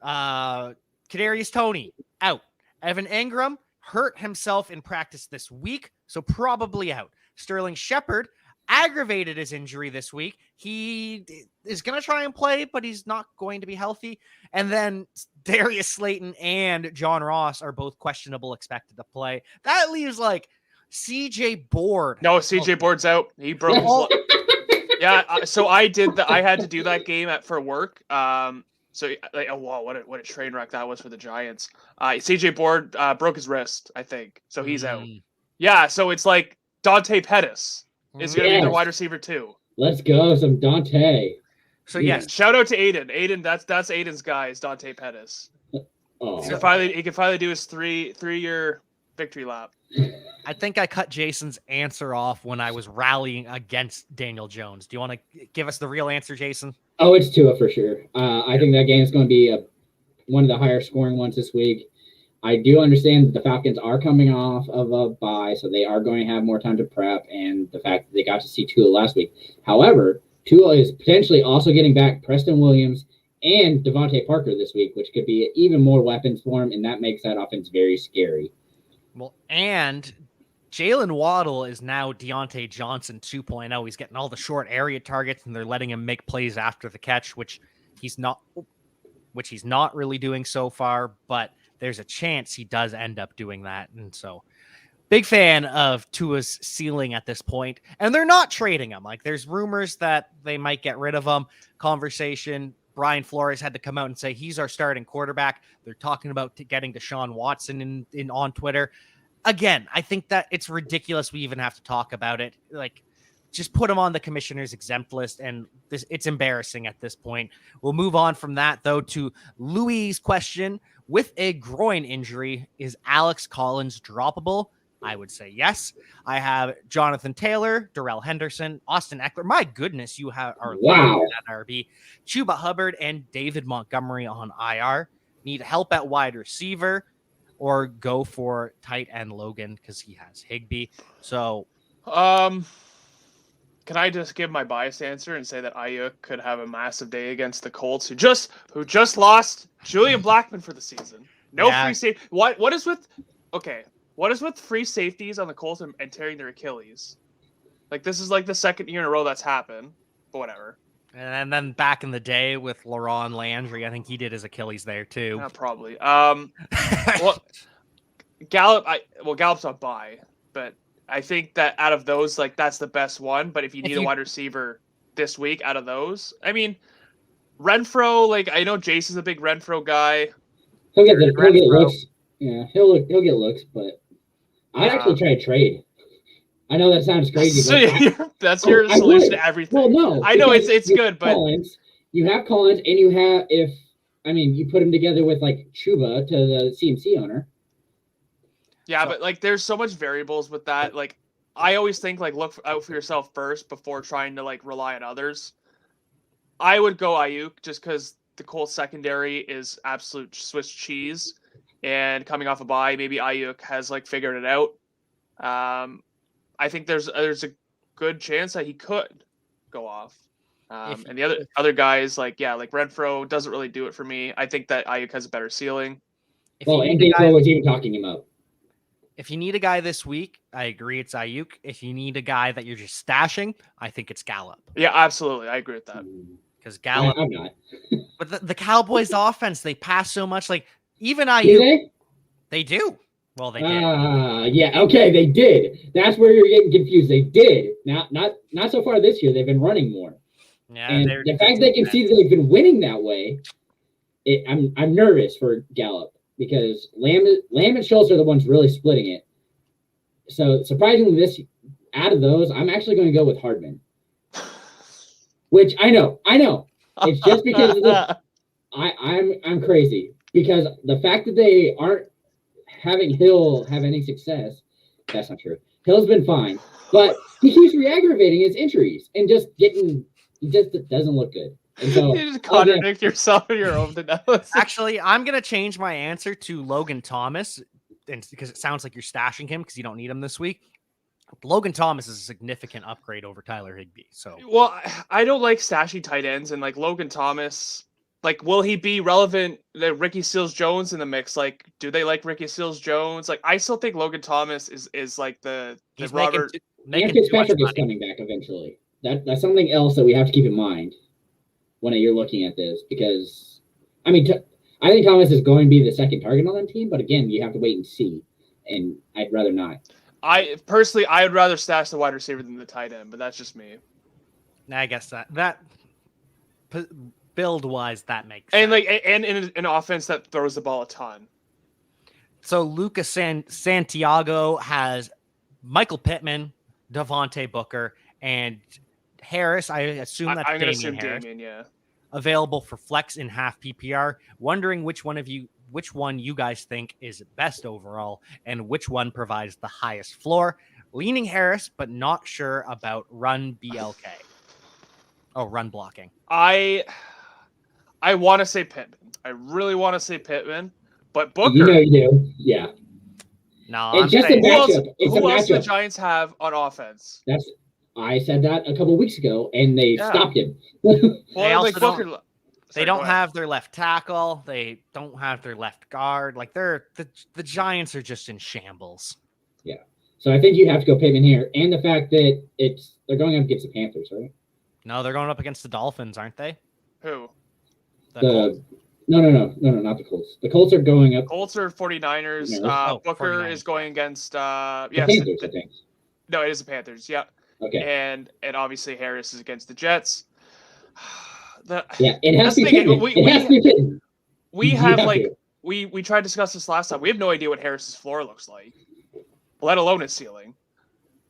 Kadarius Toney, out. Evan Engram hurt himself in practice this week, so probably out. Sterling Shepard aggravated his injury this week. He is going to try and play, but he's not going to be healthy. And then Darius Slayton and John Ross are both questionable, expected to play. That leaves like CJ Board. No, CJ Board's out. He broke his Yeah, so I had to do that game for work. So like, oh wow, what a train wreck that was for the Giants. CJ Board broke his wrist, I think. So he's out. Yeah, so it's like Dante Pettis is going to be their wide receiver too. Let's go, some Dante. So yes, shout out to Aiden. Aiden, that's Aiden's guy, is Dante Pettis. Oh. He can finally do his three-year victory lap. I think I cut Jason's answer off when I was rallying against Daniel Jones. Do you want to give us the real answer, Jason? Oh, it's Tua for sure. I think that game is going to be one of the higher scoring ones this week. I do understand that the Falcons are coming off of a bye, so they are going to have more time to prep, and the fact that they got to see Tua last week. However, Tua is potentially also getting back Preston Williams and Devontae Parker this week, which could be even more weapons for him, and that makes that offense very scary. Well, and Jalen Waddle is now Deontay Johnson 2.0. He's getting all the short area targets, and they're letting him make plays after the catch, which he's not really doing so far, but there's a chance he does end up doing that. And so big fan of Tua's ceiling at this point. And they're not trading him. Like, there's rumors that they might get rid of him. Conversation. Brian Flores had to come out and say he's our starting quarterback. They're talking about getting Deshaun Watson in on Twitter. Again, I think that it's ridiculous we even have to talk about it. Like, just put him on the commissioner's exempt list, and it's embarrassing at this point. We'll move on from that, though, to Louis' question. With a groin injury, is Alex Collins droppable? I would say yes. I have Jonathan Taylor, Darrell Henderson, Austin Eckler. My goodness, you have our at RB, Chuba Hubbard, and David Montgomery on IR. Need help at wide receiver, or go for tight end Logan because he has Higbee. So, can I just give my biased answer and say that Ayuk could have a massive day against the Colts, who just lost Julian Blackmon for the season? No free safety. What is with free safeties on the Colts and tearing their Achilles? Like, this is like the second year in a row that's happened. But whatever. And then back in the day with Laron Landry, I think he did his Achilles there too. Probably. Well, Gallup's on bye, but I think that out of those, like, that's the best one. But if you need a wide receiver this week out of those, I mean, Renfro, like, I know Jason's a big Renfro guy. He'll get looks. Yeah, he'll get looks, but I'd actually try to trade. I know that sounds crazy. So that's your solution to everything. Well, no. I know it's good, but you have Collins, and you put him together with, like, Chuba to the CMC owner. Yeah, but, like, there's so much variables with that. Like, I always think, like, look out for yourself first before trying to, like, rely on others. I would go Ayuk just because the Colts secondary is absolute Swiss cheese, and coming off a bye, maybe Ayuk has, like, figured it out. I think there's a good chance that he could go off. And the other guys, like Renfro doesn't really do it for me. I think that Ayuk has a better ceiling. And Gainwell was even talking him up. If you need a guy this week, I agree it's Ayuk. If you need a guy that you're just stashing, I think it's Gallup. Yeah, absolutely. I agree with that. Because Gallup, I'm not. But the Cowboys' offense, they pass so much. Like, even Ayuk, they do. Well, they did. Yeah, okay, they did. That's where you're getting confused. They did. Not so far this year. They've been running more. Yeah, and the fact they can see that they've been winning that way, I'm nervous for Gallup. because Lamb and Schultz are the ones really splitting it. So surprisingly, out of those, I'm actually going to go with Hardman. Which I know. It's just because of I'm crazy because the fact that they aren't having Hill have any success, that's not true. Hill's been fine, but he keeps re-aggravating his injuries and it doesn't look good. And so you just contradict yourself in your own analysis. Actually, I'm going to change my answer to Logan Thomas because it sounds like you're stashing him because you don't need him this week. Logan Thomas is a significant upgrade over Tyler Higbee. So, well, I don't like stashing tight ends, and like Logan Thomas, like, will he be relevant? The Ricky Seals-Jones in the mix, like, do they like Ricky Seals-Jones? Like, I still think Logan Thomas is like the Robert. And Fitzpatrick is coming back eventually. That's something else that we have to keep in mind when you're looking at this, because I think Thomas is going to be the second target on that team, but again, you have to wait and see, and I'd rather not. I would rather stash the wide receiver than the tight end, but that's just me. I guess that build wise that makes sense. And and in an offense that throws the ball a ton. So Lucas Santiago has Michael Pittman, Devontae Booker, and Harris. I assume that's I'm going to Damian assume Harris. Damian, yeah. Available for flex in half PPR. Wondering which one you guys think is best overall and which one provides the highest floor. Leaning Harris, but not sure about run BLK. Oh, run blocking. I want to say Pittman. I really want to say Pittman, but Booker. You do. Yeah. No, it's just a matchup. Who else do the Giants have on offense? I said that a couple weeks ago, and they stopped him. They don't have their left tackle. They don't have their left guard. Like the Giants are just in shambles. Yeah. So I think you have to go Pittman here, and the fact that they're going up against the Panthers, right? No, they're going up against the Dolphins, aren't they? Who? No, not the Colts. The Colts are going up. Colts are 49ers. Booker 49ers. Is going against Panthers, I think. No, it is the Panthers. Yeah. Okay. And obviously Harris is against the Jets. It has to be Pittman. We have we tried to discuss this last time. We have no idea what Harris's floor looks like, let alone his ceiling.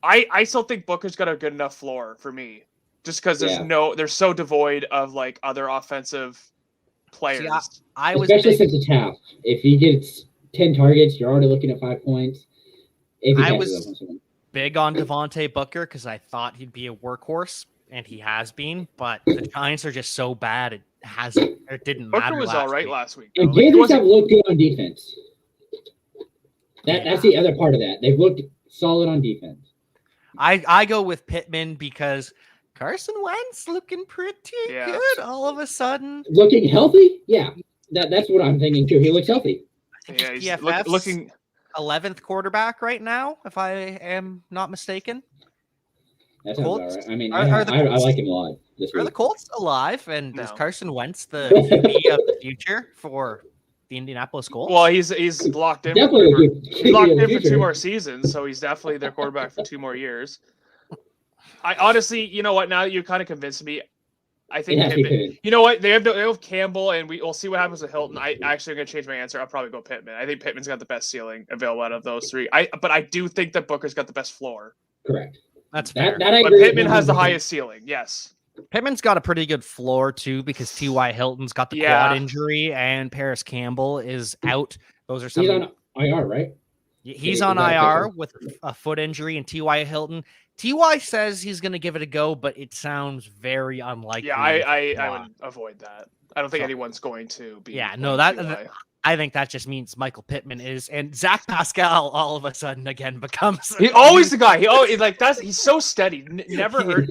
I still think Booker's got a good enough floor for me, just because they're so devoid of like other offensive players. See, I was especially since it's half. If he gets 10 targets, you're already looking at 5 points. I was big on Devontae Booker because I thought he'd be a workhorse, and he has been, but the Giants are just so bad it didn't matter. Booker was all right last week. And Gators have looked good on defense. That's the other part of that. They've looked solid on defense. I go with Pittman because Carson Wentz looking pretty good all of a sudden. Looking healthy? Yeah. That's what I'm thinking too. He looks healthy. Yeah, he's looking 11th quarterback right now, if I am not mistaken. That sounds all right. I mean, I like him a lot this week. Are the Colts alive? And is Carson Wentz the QB of the future for the Indianapolis Colts? Well, he's locked in. He's locked in for 2 more seasons, so he's definitely their quarterback for 2 more years. I honestly, you know what? Now you kind of convinced me. I think Pittman. You know what? They have Campbell, and we'll see what happens with Hilton. I actually am going to change my answer. I'll probably go Pittman. I think Pittman's got the best ceiling available out of those 3. But I do think that Booker's got the best floor. Correct. That's fair. But Pittman has the highest ceiling. Yes. Pittman's got a pretty good floor too because T.Y. Hilton's got the quad injury and Paris Campbell is out. Those are some. He's on IR, right? He's on IR with a foot injury, and T.Y. Hilton. T.Y. says he's going to give it a go, but it sounds very unlikely. Yeah, I would avoid that. I don't think anyone's going to be. Yeah, no, I think that just means Michael Pittman is, and Zach Pascal all of a sudden again becomes. He's always the guy. He's so steady. Never hurt.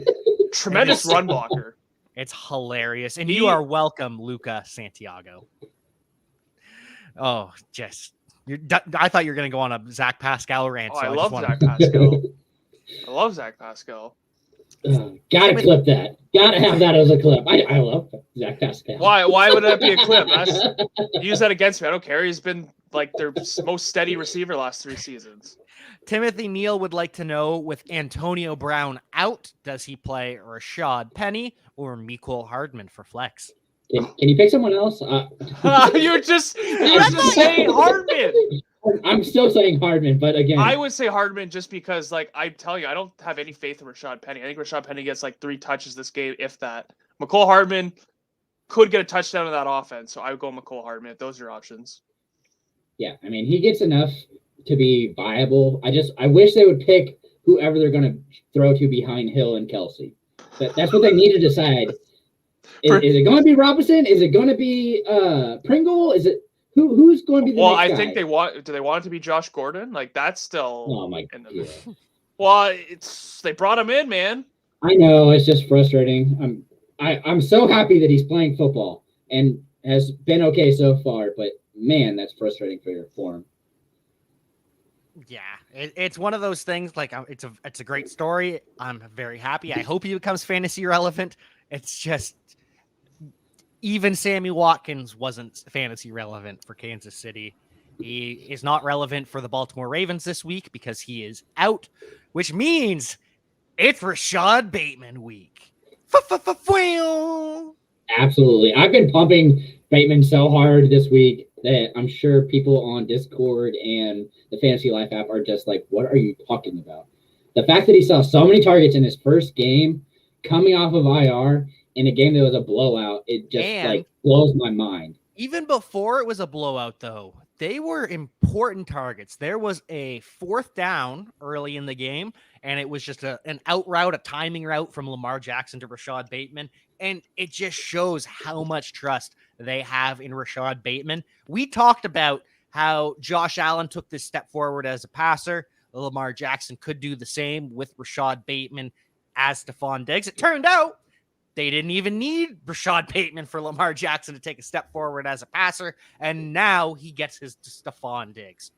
Tremendous run blocker. It's hilarious, and you are welcome, Luca Santiago. Oh, I thought you were going to go on a Zach Pascal rant. Oh, so I love Zach Pascal. I love Zach Pascal. Gotta clip that. Gotta have that as a clip. I love Zach Pascal. Why would that be a clip? Use that against me. I don't care. He's been like their most steady receiver last 3 seasons. Timothy Neal would like to know, with Antonio Brown out, does he play Rashad Penny or Mecole Hardman for flex? Can you pick someone else? You're just saying Hardman. I'm still saying Hardman, but again, I would say Hardman just because, like, I'm telling you, I don't have any faith in Rashad Penny. I think Rashad Penny gets like 3 touches this game, if that. McCole Hardman could get a touchdown in that offense, so I would go McCole Hardman if those are your options. Yeah, I mean, he gets enough to be viable. I wish they would pick whoever they're going to throw to behind Hill and Kelsey. That's what they need to decide. Is it going to be Robinson? Is it going to be Pringle? Is it who's going to be the next guy? I think do they want it to be Josh Gordon? Like, that's still Well, they brought him in, man. I know, it's just frustrating. I'm so happy that he's playing football and has been okay so far, but man, that's frustrating for him. Yeah, it's one of those things. Like, it's a great story. I'm very happy. I hope he becomes fantasy relevant. It's just even Sammy Watkins wasn't fantasy relevant for Kansas City. He is not relevant for the Baltimore Ravens this week because he is out, which means it's Rashad Bateman week. Absolutely. I've been pumping Bateman so hard this week that I'm sure people on Discord and the Fantasy Life app are just like, what are you talking about? The fact that he saw so many targets in his first game coming off of IR in a game that was a blowout, it just blows my mind. Even before it was a blowout, though, they were important targets. There was a 4th down early in the game, and it was just an out route, a timing route from Lamar Jackson to Rashad Bateman. And it just shows how much trust they have in Rashad Bateman. We talked about how Josh Allen took this step forward as a passer. Lamar Jackson could do the same with Rashad Bateman as Stephon Diggs. It turned out they didn't even need Rashad Bateman for Lamar Jackson to take a step forward as a passer, and now he gets his Stephon Diggs.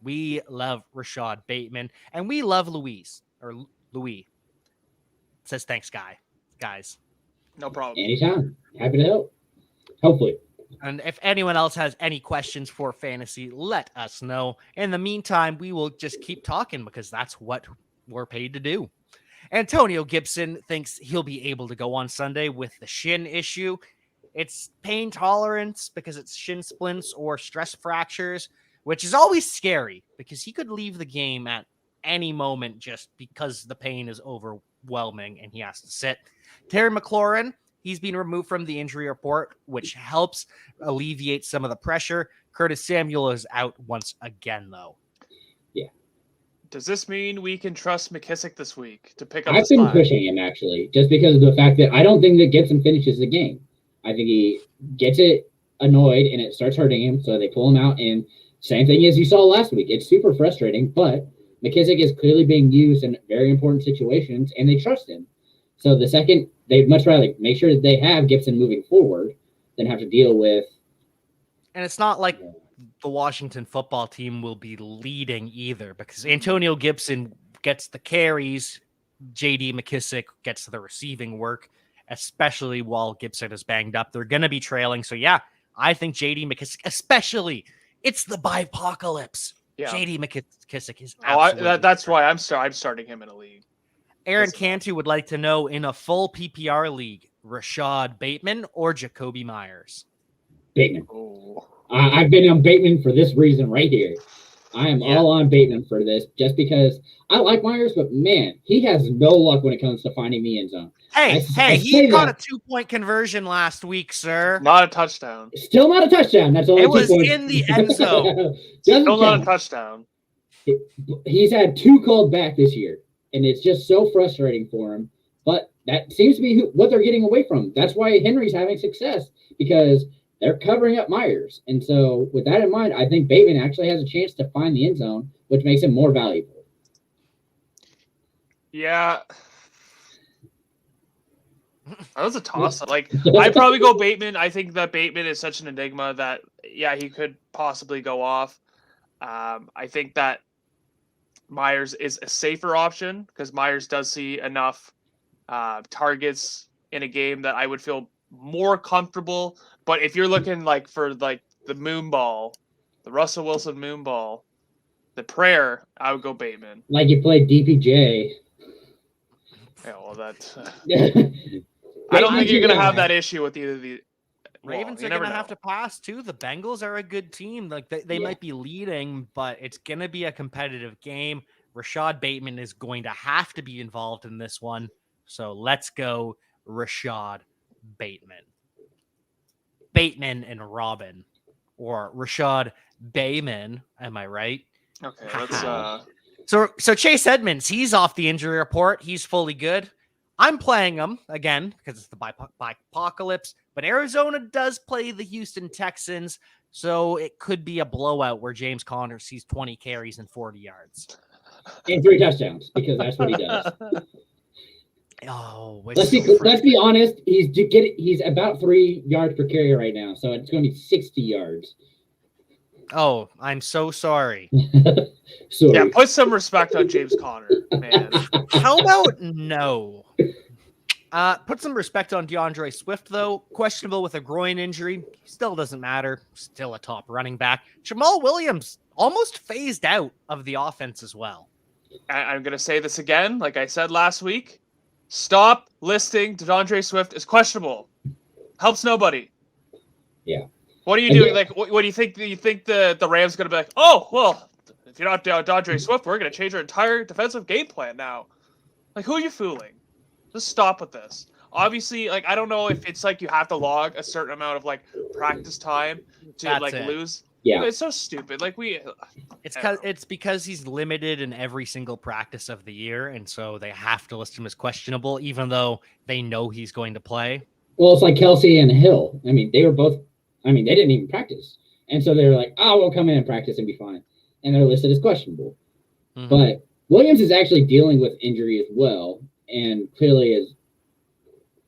We love Rashad Bateman, and we love Louis. It says thanks, guys. No problem. Anytime. Happy to help. Hopefully. And if anyone else has any questions for fantasy, let us know. In the meantime, we will just keep talking because that's what we're paid to do. Antonio Gibson thinks he'll be able to go on Sunday with the shin issue. It's pain tolerance because it's shin splints or stress fractures, which is always scary because he could leave the game at any moment just because the pain is overwhelming and he has to sit. Terry McLaurin, he's been removed from the injury report, which helps alleviate some of the pressure. Curtis Samuel is out once again, though. Does this mean we can trust McKissick this week to pick up? I've been pushing him, actually, just because of the fact that I don't think that Gibson finishes the game. I think he gets it annoyed and it starts hurting him, so they pull him out. And same thing as you saw last week. It's super frustrating, but McKissick is clearly being used in very important situations, and they trust him. So the second, they'd much rather make sure that they have Gibson moving forward than have to deal with. And it's not like the Washington football team will be leading either because Antonio Gibson gets the carries. J.D. McKissick gets the receiving work, especially while Gibson is banged up. They're going to be trailing. So, yeah, I think J.D. McKissick, especially, it's the bipocalypse. Yeah. J.D. McKissick is absolutely that's why I'm starting him in a league. Aaron Cantu would like to know, in a full PPR league, Rashad Bateman or Jacoby Myers? Bateman. I've been on Bateman for this reason right here. I am all on Bateman for this just because I like Myers, but man, he has no luck when it comes to finding the end zone. Hey, he got a 2-point conversion last week, sir. Not a touchdown. Still not a touchdown. That's only 2 points. It was in the end zone. Still not a touchdown. He's had 2 called back this year, and it's just so frustrating for him. But that seems to be what they're getting away from. That's why Henry's having success, because they're covering up Myers. And so with that in mind, I think Bateman actually has a chance to find the end zone, which makes him more valuable. Yeah. That was a toss-up. Like, I'd probably go Bateman. I think that Bateman is such an enigma that, yeah, he could possibly go off. I think that Myers is a safer option because Myers does see enough targets in a game that I would feel more comfortable. But if you're looking like for like the moon ball, the Russell Wilson moon ball, the prayer, I would go Bateman. Like you played DPJ. Yeah, well, that's. I don't think you're gonna have that issue with either of the. Ravens are going to have to pass too. The Bengals are a good team. Like they might be leading, but it's going to be a competitive game. Rashad Bateman is going to have to be involved in this one. So let's go Rashad Bateman. Bateman and Robin, or Rashad Bateman. Am I right? Okay, let's So Chase Edmonds, he's off the injury report. He's fully good. I'm playing him again because it's the apocalypse, but Arizona does play the Houston Texans, so it could be a blowout where James Conner sees 20 carries and 40 yards. And 3 touchdowns, because that's what he does. Oh, let's be honest. He's about 3 yards per carry right now, so it's going to be 60 yards. Oh, I'm so sorry. Sorry. Yeah, put some respect on James Conner, man. How about no? Put some respect on DeAndre Swift, though. Questionable with a groin injury. Still doesn't matter. Still a top running back. Jamal Williams almost phased out of the offense as well. I'm going to say this again, like I said last week. Stop listing DeAndre Swift as questionable. Helps nobody. Yeah. What are you doing? Like, what do you think? Do you think the Rams going to be like, oh, well, if you're not DeAndre Swift, we're going to change our entire defensive game plan now? Like, who are you fooling? Just stop with this. Obviously, like, I don't know if it's like you have to log a certain amount of like practice time to lose. Yeah, but it's so stupid. Like it's because he's limited in every single practice of the year, and so they have to list him as questionable, even though they know he's going to play. Well, it's like Kelsey and Hill. I mean, they didn't even practice, and so they're like, "Oh, we'll come in and practice and be fine," and they're listed as questionable. Mm-hmm. But Williams is actually dealing with injury as well, and clearly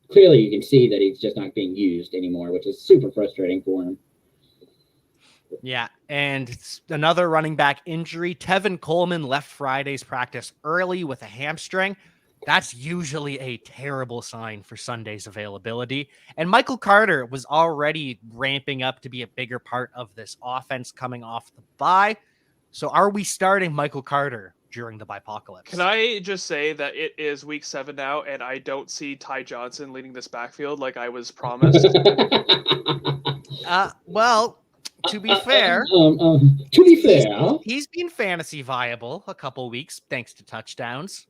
you can see that he's just not being used anymore, which is super frustrating for him. Yeah, and another running back injury. Tevin Coleman left Friday's practice early with a hamstring. That's usually a terrible sign for Sunday's availability. And Michael Carter was already ramping up to be a bigger part of this offense coming off the bye. So are we starting Michael Carter during the bipocalypse? Can I just say that it is week 7 now, and I don't see Ty Johnson leading this backfield like I was promised? Well, to be fair, he's been fantasy viable a couple weeks thanks to touchdowns.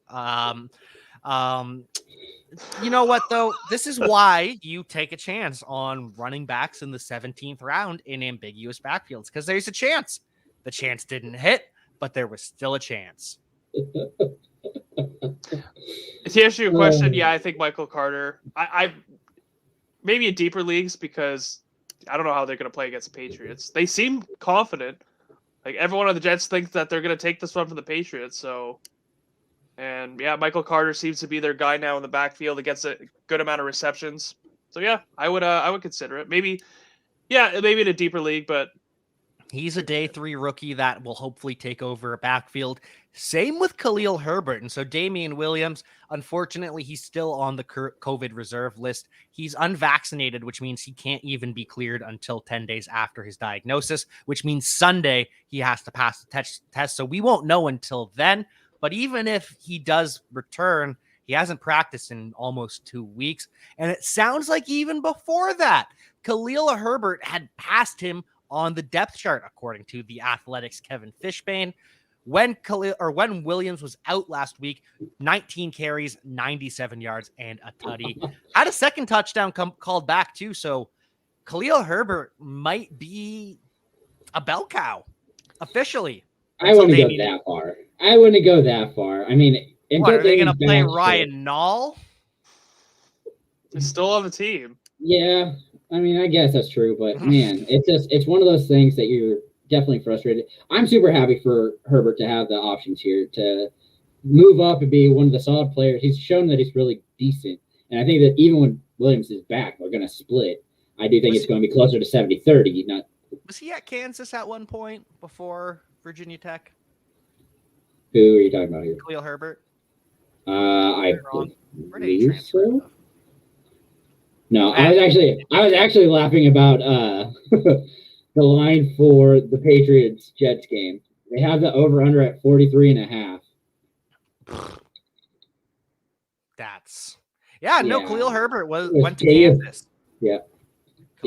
You know what, though? This is why you take a chance on running backs in the 17th round in ambiguous backfields, because there's a chance. The chance didn't hit, but there was still a chance. To answer your question, yeah, I think Michael Carter. I maybe in deeper leagues, because I don't know how they're going to play against the Patriots. They seem confident. Like, everyone on the Jets thinks that they're going to take this one from the Patriots. So, and yeah, Michael Carter seems to be their guy now in the backfield. He gets a good amount of receptions. So yeah, I would consider it. Maybe in a deeper league, but he's a day 3 rookie that will hopefully take over a backfield. Same with Khalil Herbert. And so Damian Williams, unfortunately, he's still on the COVID reserve list. He's unvaccinated, which means he can't even be cleared until 10 days after his diagnosis, which means Sunday he has to pass the test. So we won't know until then. But even if he does return, he hasn't practiced in almost 2 weeks. And it sounds like even before that, Khalil Herbert had passed him on the depth chart, according to the Athletics' Kevin Fishbane. When Williams was out last week, 19 carries, 97 yards, and a tutty. Had a second touchdown called back too. So Khalil Herbert might be a bell cow officially. I wouldn't go that far. I wouldn't go that far. I mean, are they going to play Ryan Nall? He's still on the team. Yeah, I mean, I guess that's true, but man, it's one of those things that you're definitely frustrated. I'm super happy for Herbert to have the options here to move up and be one of the solid players. He's shown that he's really decent, and I think that even when Williams is back, we're going to split. I do think it's going to be closer to 70-30. Was he at Kansas at one point before Virginia Tech? Who are you talking about here? Khalil Herbert. I believe so. No, I was actually laughing about the line for the Patriots Jets game. They have the over-under at 43.5. No, Khalil Herbert went to Kansas. Yeah.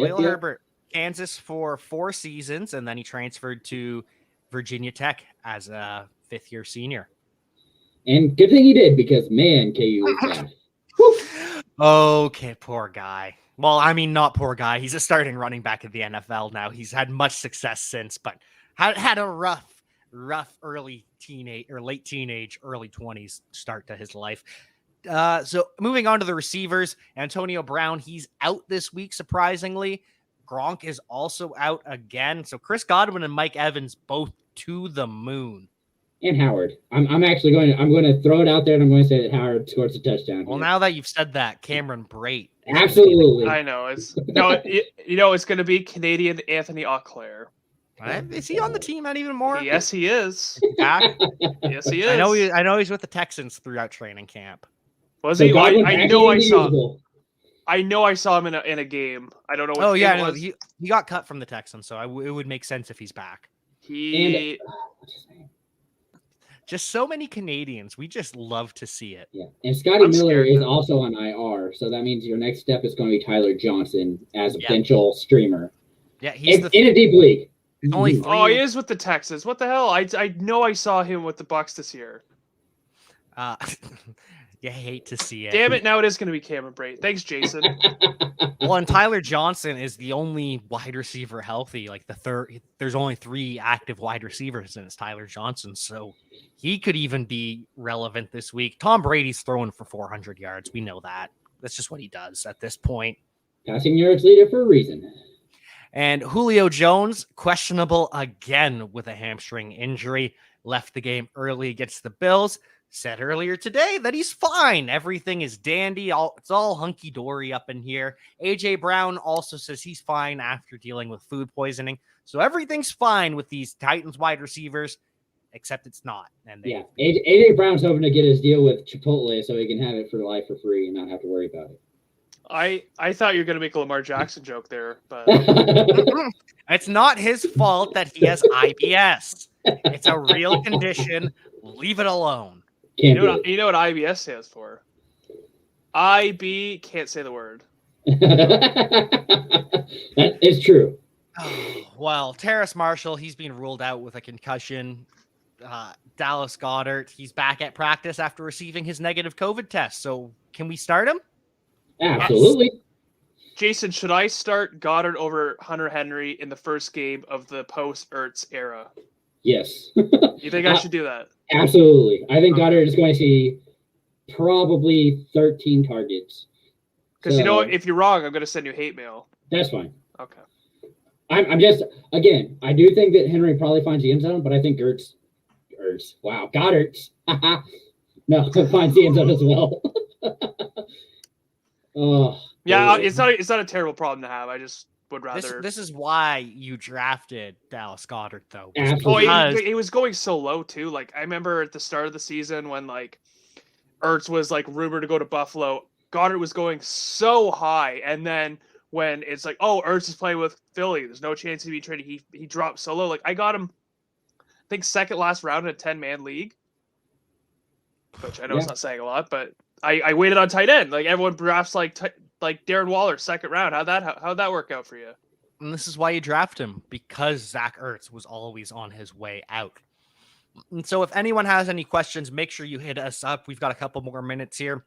Khalil Herbert, Kansas for 4 seasons, and then he transferred to Virginia Tech as a 5th-year senior. And good thing he did, because, man, KU is bad. Okay, poor guy. Well, I mean, not poor guy. He's a starting running back in the NFL now. He's had much success since, but had a rough early teenage or late teenage, early 20s start to his life. So moving on to the receivers, Antonio Brown, he's out this week, surprisingly. Gronk is also out again. So Chris Godwin and Mike Evans both to the moon. And Howard. I'm going to throw it out there, and I'm going to say that Howard scores a touchdown. Well, now that you've said that, Cameron Brate. Absolutely. I know. It's going to be Canadian Anthony Auclair. Is he on the team anymore? Yes, he is. Back? Yes, he is. I know he's with the Texans throughout training camp. Was So he? I know I saw him in a game. I don't know what game it was. He got cut from the Texans, so it would make sense if he's back. Just so many Canadians. We just love to see it. Yeah, and Scotty Miller is also on IR, so that means your next step is going to be Tyler Johnson as a potential streamer. Yeah, he's in a deep league. Only 3. Oh, he is with the Texans. What the hell? I know I saw him with the Bucks this year. You hate to see it. Damn it! Now it is going to be Cameron Brate. Thanks, Jason. Well, and Tyler Johnson is the only wide receiver healthy. Like there's only 3 active wide receivers, and it's Tyler Johnson. So he could even be relevant this week. Tom Brady's throwing for 400 yards. We know that. That's just what he does at this point. Passing yards leader for a reason. And Julio Jones, questionable again with a hamstring injury, left the game early against the Bills. Said earlier today that he's fine. Everything is dandy. It's all hunky-dory up in here. A.J. Brown also says he's fine after dealing with food poisoning. So everything's fine with these Titans wide receivers, except it's not. And A.J. Brown's hoping to get his deal with Chipotle so he can have it for life for free and not have to worry about it. I thought you were going to make a Lamar Jackson joke there, but it's not his fault that he has IBS. It's a real condition. Leave it alone. You know what IBS stands for? Can't say the word. That is true. Well, Terrace Marshall, he's been ruled out with a concussion. Dallas Goedert, he's back at practice after receiving his negative COVID test. So can we start him? Absolutely. Yes. Jason, should I start Goddard over Hunter Henry in the first game of the post-Ertz era? Yes. You think I should do that? Absolutely. I think Goddard is going to see probably 13 targets. Because you know what? If you're wrong, I'm going to send you hate mail. That's fine. Okay. I'm just, again, I do think that Henry probably finds the end zone, but I think Goddard finds the end zone as well. Yeah, it's not a terrible problem to have. I just would rather. This is why you drafted Dallas Goedert, though. He was going so low too. Like I remember at the start of the season when like Ertz was like rumored to go to Buffalo, Goddard was going so high, and then when it's like, oh, Ertz is playing with Philly, there's no chance he'd be traded. He dropped so low. Like I got him, I think second last round in a 10-man league, which I know it's not saying a lot, but I waited on tight end. Like everyone drafts like Darren Waller second round. How'd that work out for you? And this is why you draft him, because Zach Ertz was always on his way out. And so if anyone has any questions, make sure you hit us up. We've got a couple more minutes here.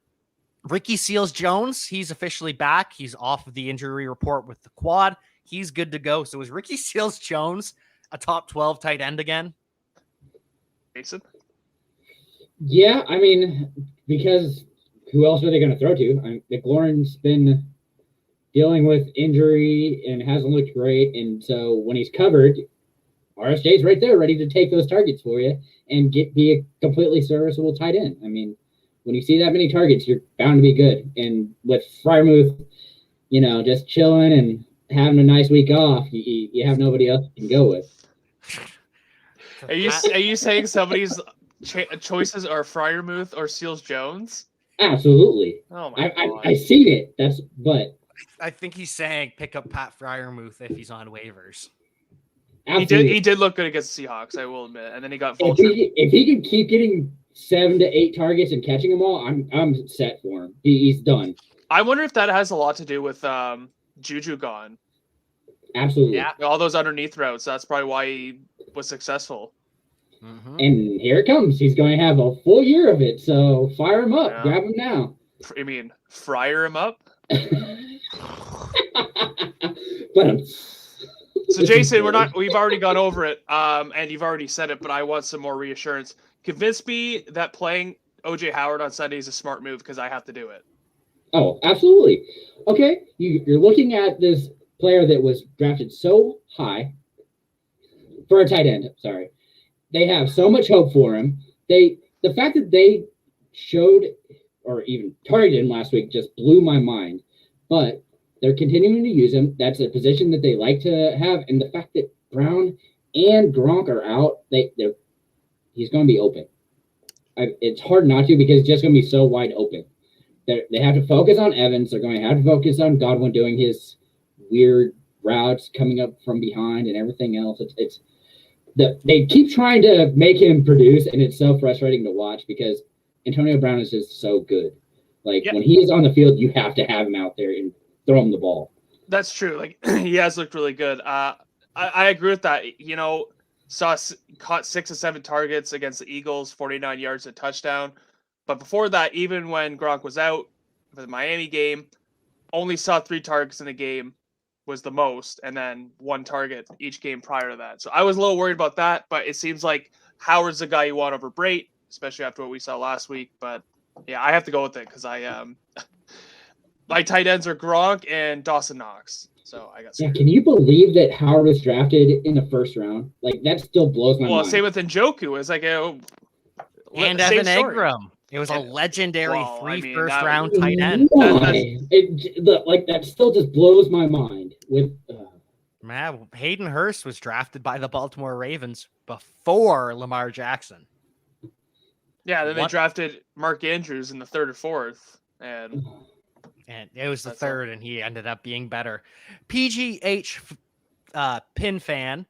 Ricky Seals-Jones, he's officially back. He's off of the injury report with the quad. He's good to go. So is Ricky Seals-Jones a top 12 tight end again? Jason? Yeah, I mean, because who else are they going to throw to? McLaurin's been dealing with injury and hasn't looked great. And so when he's covered, RSJ's right there ready to take those targets for you and be a completely serviceable tight end. I mean, when you see that many targets, you're bound to be good. And with Freiermuth, just chilling and having a nice week off, you have nobody else you can go with. Are you saying somebody's choices are Freiermuth or Seals-Jones? Absolutely. Oh my God. I seen it. I think he's saying pick up Pat Freiermuth if he's on waivers. Absolutely. He did look good against the Seahawks, I will admit. And then he got vultured. If he can keep getting 7 to 8 targets and catching them all, I'm set for him. He's done. I wonder if that has a lot to do with Juju gone. Absolutely. Yeah. All those underneath routes. That's probably why he was successful. Mm-hmm. And here it comes. He's going to have a full year of it. So fire him up. Yeah. Grab him now. You mean fryer him up? But So Jason, we've already gone over it, and you've already said it, but I want some more reassurance. Convince me that playing OJ Howard on Sunday is a smart move because I have to do it. Oh, absolutely. Okay, you're looking at this player that was drafted so high for a tight end. Sorry, they have so much hope for him. The fact that they showed or even targeted him last week just blew my mind. But they're continuing to use him. That's a position that they like to have, and the fact that Brown and Gronk are out, he's going to be open. It's hard not to because it's just going to be so wide open. They have to focus on Evans. They're going to have to focus on Godwin doing his weird routes coming up from behind and everything else. They keep trying to make him produce, and it's so frustrating to watch because Antonio Brown is just so good. Like when he is on the field, you have to have him out there and throw him the ball. That's true. Like he has looked really good. I agree with that. Caught 6 or 7 targets against the Eagles, 49 yards, a touchdown. But before that, even when Gronk was out for the Miami game, only saw 3 targets in the game was the most, and then 1 target each game prior to that. So I was a little worried about that, but it seems like Howard's the guy you want over Brate, especially after what we saw last week. But yeah, I have to go with it because my tight ends are Gronk and Dawson Knox. So I got scared. Yeah, can you believe that Howard was drafted in the first round? Like that still blows my mind. Well, same with Njoku. It's like and Evan Engram. It was a legendary first-round tight end. That still just blows my mind. Man, Hayden Hurst was drafted by the Baltimore Ravens before Lamar Jackson. Yeah, then they drafted Mark Andrews in the 3rd or 4th, and it was the 3rd, and he ended up being better. PGH Pin Fan.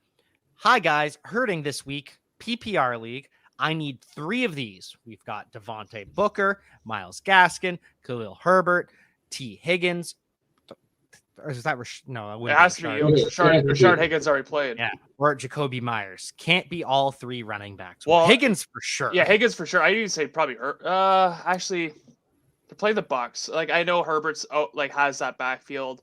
Hi, guys. Hurting this week. PPR League. I need 3 of these. We've got Devontae Booker, Myles Gaskin, Khalil Herbert, T. Higgins. Or is that no? It has to be Rashard Higgins already played. Yeah, or Jacoby Myers. Can't be all 3 running backs. Well, Higgins for sure. Yeah, Higgins for sure. I didn't say probably. Actually, to play the Bucks, like I know Herbert's has that backfield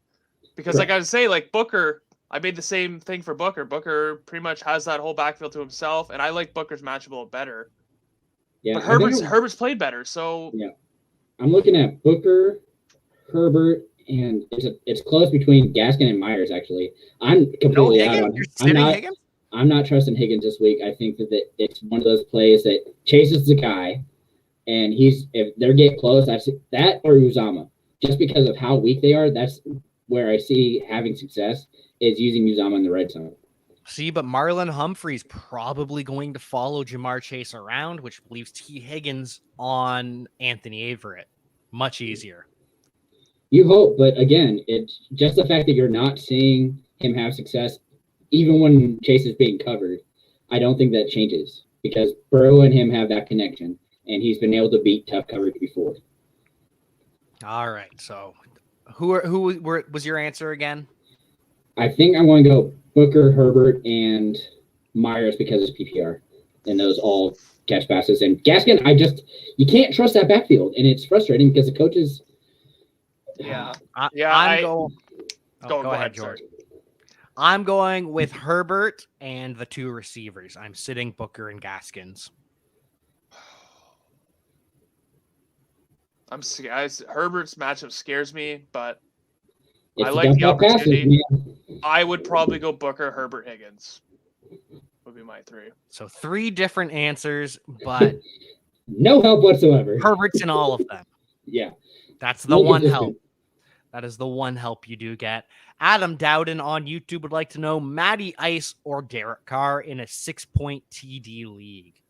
because, like I would say, like Booker. I made the same thing for Booker. Booker pretty much has that whole backfield to himself, and I like Booker's matchup a little better. Yeah, but Herbert's played better, so yeah. I'm looking at Booker, Herbert, and it's close between Gaskin and Myers. Actually, I'm completely out on him. I'm not trusting Higgins this week. I think that it's one of those plays that chases the guy, and if they're getting close, that's that or Uzama. Just because of how weak they are, that's where I see having success. Is using Uzama in the red zone. See, but Marlon Humphrey's probably going to follow Jamar Chase around, which leaves T. Higgins on Anthony Averett. Much easier. You hope, but again, it's just the fact that you're not seeing him have success, even when Chase is being covered. I don't think that changes because Burrow and him have that connection, and he's been able to beat tough coverage before. All right, so who was your answer again? I think I'm going to go Booker, Herbert, and Myers because it's PPR, and those all catch passes. And Gaskin, you can't trust that backfield, and it's frustrating because the coaches. Yeah, go ahead, George. I'm going with Herbert and the 2 receivers. I'm sitting Booker and Gaskins. Herbert's matchup scares me, but I like the opportunity. I would probably go Booker, Herbert, Higgins. Would be my 3. So 3 different answers, but no help whatsoever. Herbert's in all of them. Yeah. That's the one help. That is the one help you do get. Adam Dowden on YouTube would like to know Matty Ice or Derek Carr in a 6-point TD league.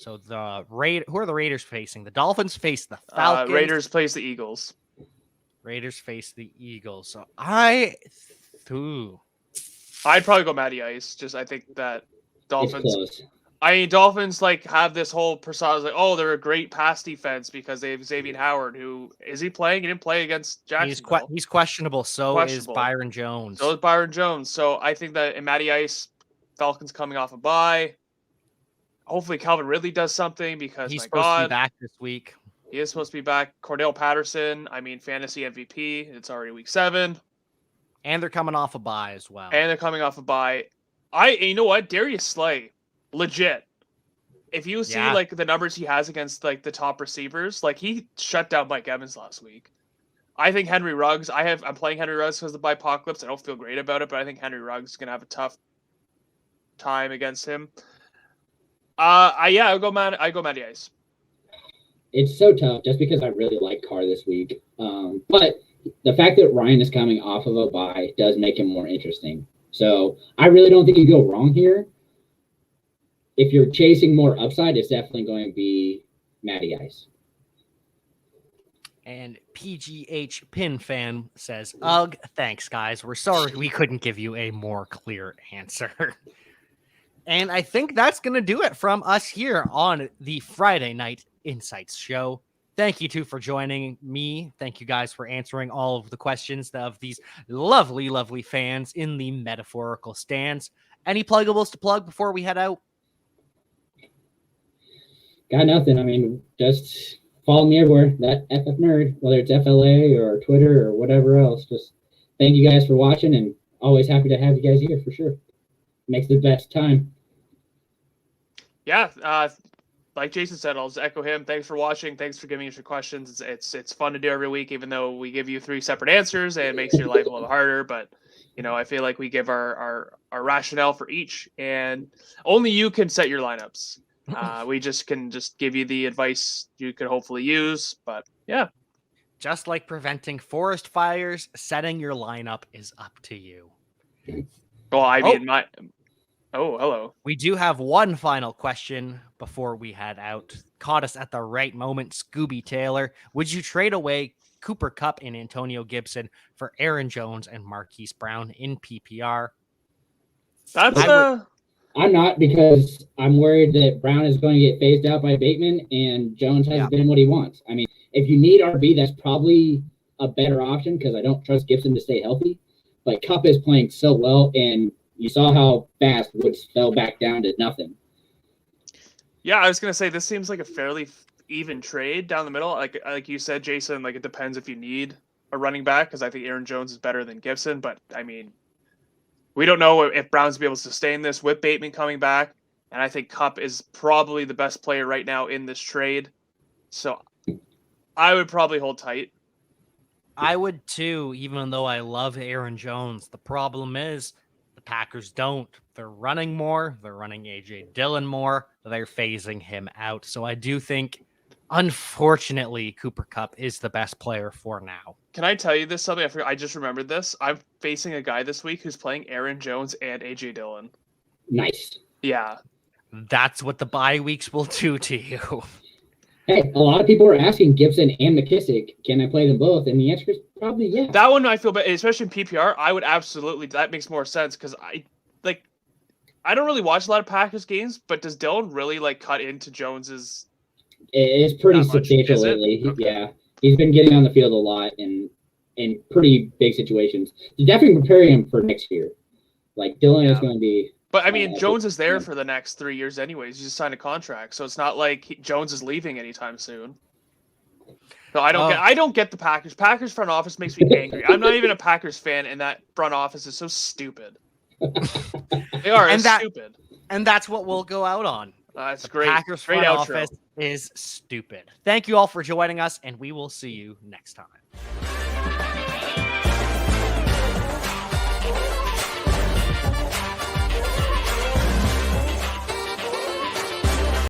So who are the Raiders facing? The Dolphins face the Falcons. Raiders face the Eagles. Raiders face the Eagles. So I'd probably go Matty Ice. I think that Dolphins. I mean, Dolphins have this whole persona oh, they're a great pass defense because they have Xavier Howard. Who is he playing? He didn't play against Jacksonville. He's questionable. So is Byron Jones. So is Byron Jones. So I think that in Matty Ice, Falcons coming off a bye. Hopefully Calvin Ridley does something because he's supposed to be back this week. He is supposed to be back. Cordell Patterson, I mean, fantasy MVP. It's already week 7. And they're coming off a bye as well. You know what? Darius Slay, legit. If you see the numbers he has against the top receivers, he shut down Mike Evans last week. I think Henry Ruggs. I'm playing Henry Ruggs because of the Bipocalypse. I don't feel great about it, but I think Henry Ruggs is gonna have a tough time against him. I go Matty Ice. It's so tough just because I really like Carr this week. But the fact that Ryan is coming off of a bye does make him more interesting. So I really don't think you go wrong here. If you're chasing more upside, it's definitely going to be Matty Ice. And PGH Pin Fan says, "Ugh, thanks, guys. We're sorry we couldn't give you a more clear answer." And I think that's going to do it from us here on the Friday Night Insights show. Thank you, too, for joining me. Thank you, guys, for answering all of the questions of these lovely, lovely fans in the metaphorical stands. Any pluggables to plug before we head out? Got nothing. I mean, just follow me everywhere. That FF Nerd, whether it's FLA or Twitter or whatever else. Just thank you guys for watching, and always happy to have you guys here for sure. Makes the best time. Yeah, like Jason said, I'll just echo him. Thanks for watching. Thanks for giving us your questions. It's fun to do every week, even though we give you 3 separate answers and it makes your life a little harder. But I feel like we give our rationale for each, and only you can set your lineups. We can give you the advice you could hopefully use. But yeah, just like preventing forest fires, setting your lineup is up to you. Well, I mean, Oh, hello. We do have one final question before we head out. Caught us at the right moment, Scooby Taylor. Would you trade away Cooper Kupp and Antonio Gibson for Aaron Jones and Marquise Brown in PPR? I'm not, because I'm worried that Brown is going to get phased out by Bateman and Jones hasn't been what he wants. I mean, if you need RB, that's probably a better option because I don't trust Gibson to stay healthy. But Kupp is playing so well, and you saw how fast Woods fell back down to nothing. Yeah, I was going to say, this seems like a fairly even trade down the middle. Like you said, Jason, it depends if you need a running back, because I think Aaron Jones is better than Gibson. But, I mean, we don't know if Brown's be able to sustain this with Bateman coming back. And I think Kupp is probably the best player right now in this trade. So I would probably hold tight. I would too, even though I love Aaron Jones. The problem is the Packers don't. They're running more. They're running A.J. Dillon more. They're phasing him out. So I do think, unfortunately, Cooper Kupp is the best player for now. Can I tell you this something? I just remembered this. I'm facing a guy this week who's playing Aaron Jones and A.J. Dillon. Nice. Yeah. That's what the bye weeks will do to you. Hey, a lot of people are asking Gibson and McKissick, can I play them both? And the answer is probably yeah. That one I feel bad, especially in PPR. I would absolutely. That makes more sense because I don't really watch a lot of Packers games, but does Dillon really cut into Jones's? It's pretty substantial lately. Okay. Yeah, he's been getting on the field a lot in pretty big situations. So definitely preparing him for next year. Dillon is going to be. But I mean, Jones is there for the next 3 years anyways. He just signed a contract, so it's not like Jones is leaving anytime soon. So I don't get the Packers. Packers front office makes me angry. I'm not even a Packers fan, and that front office is so stupid. They are stupid, and that's what we'll go out on. That's great. Packers front office is stupid. Thank you all for joining us, and we will see you next time.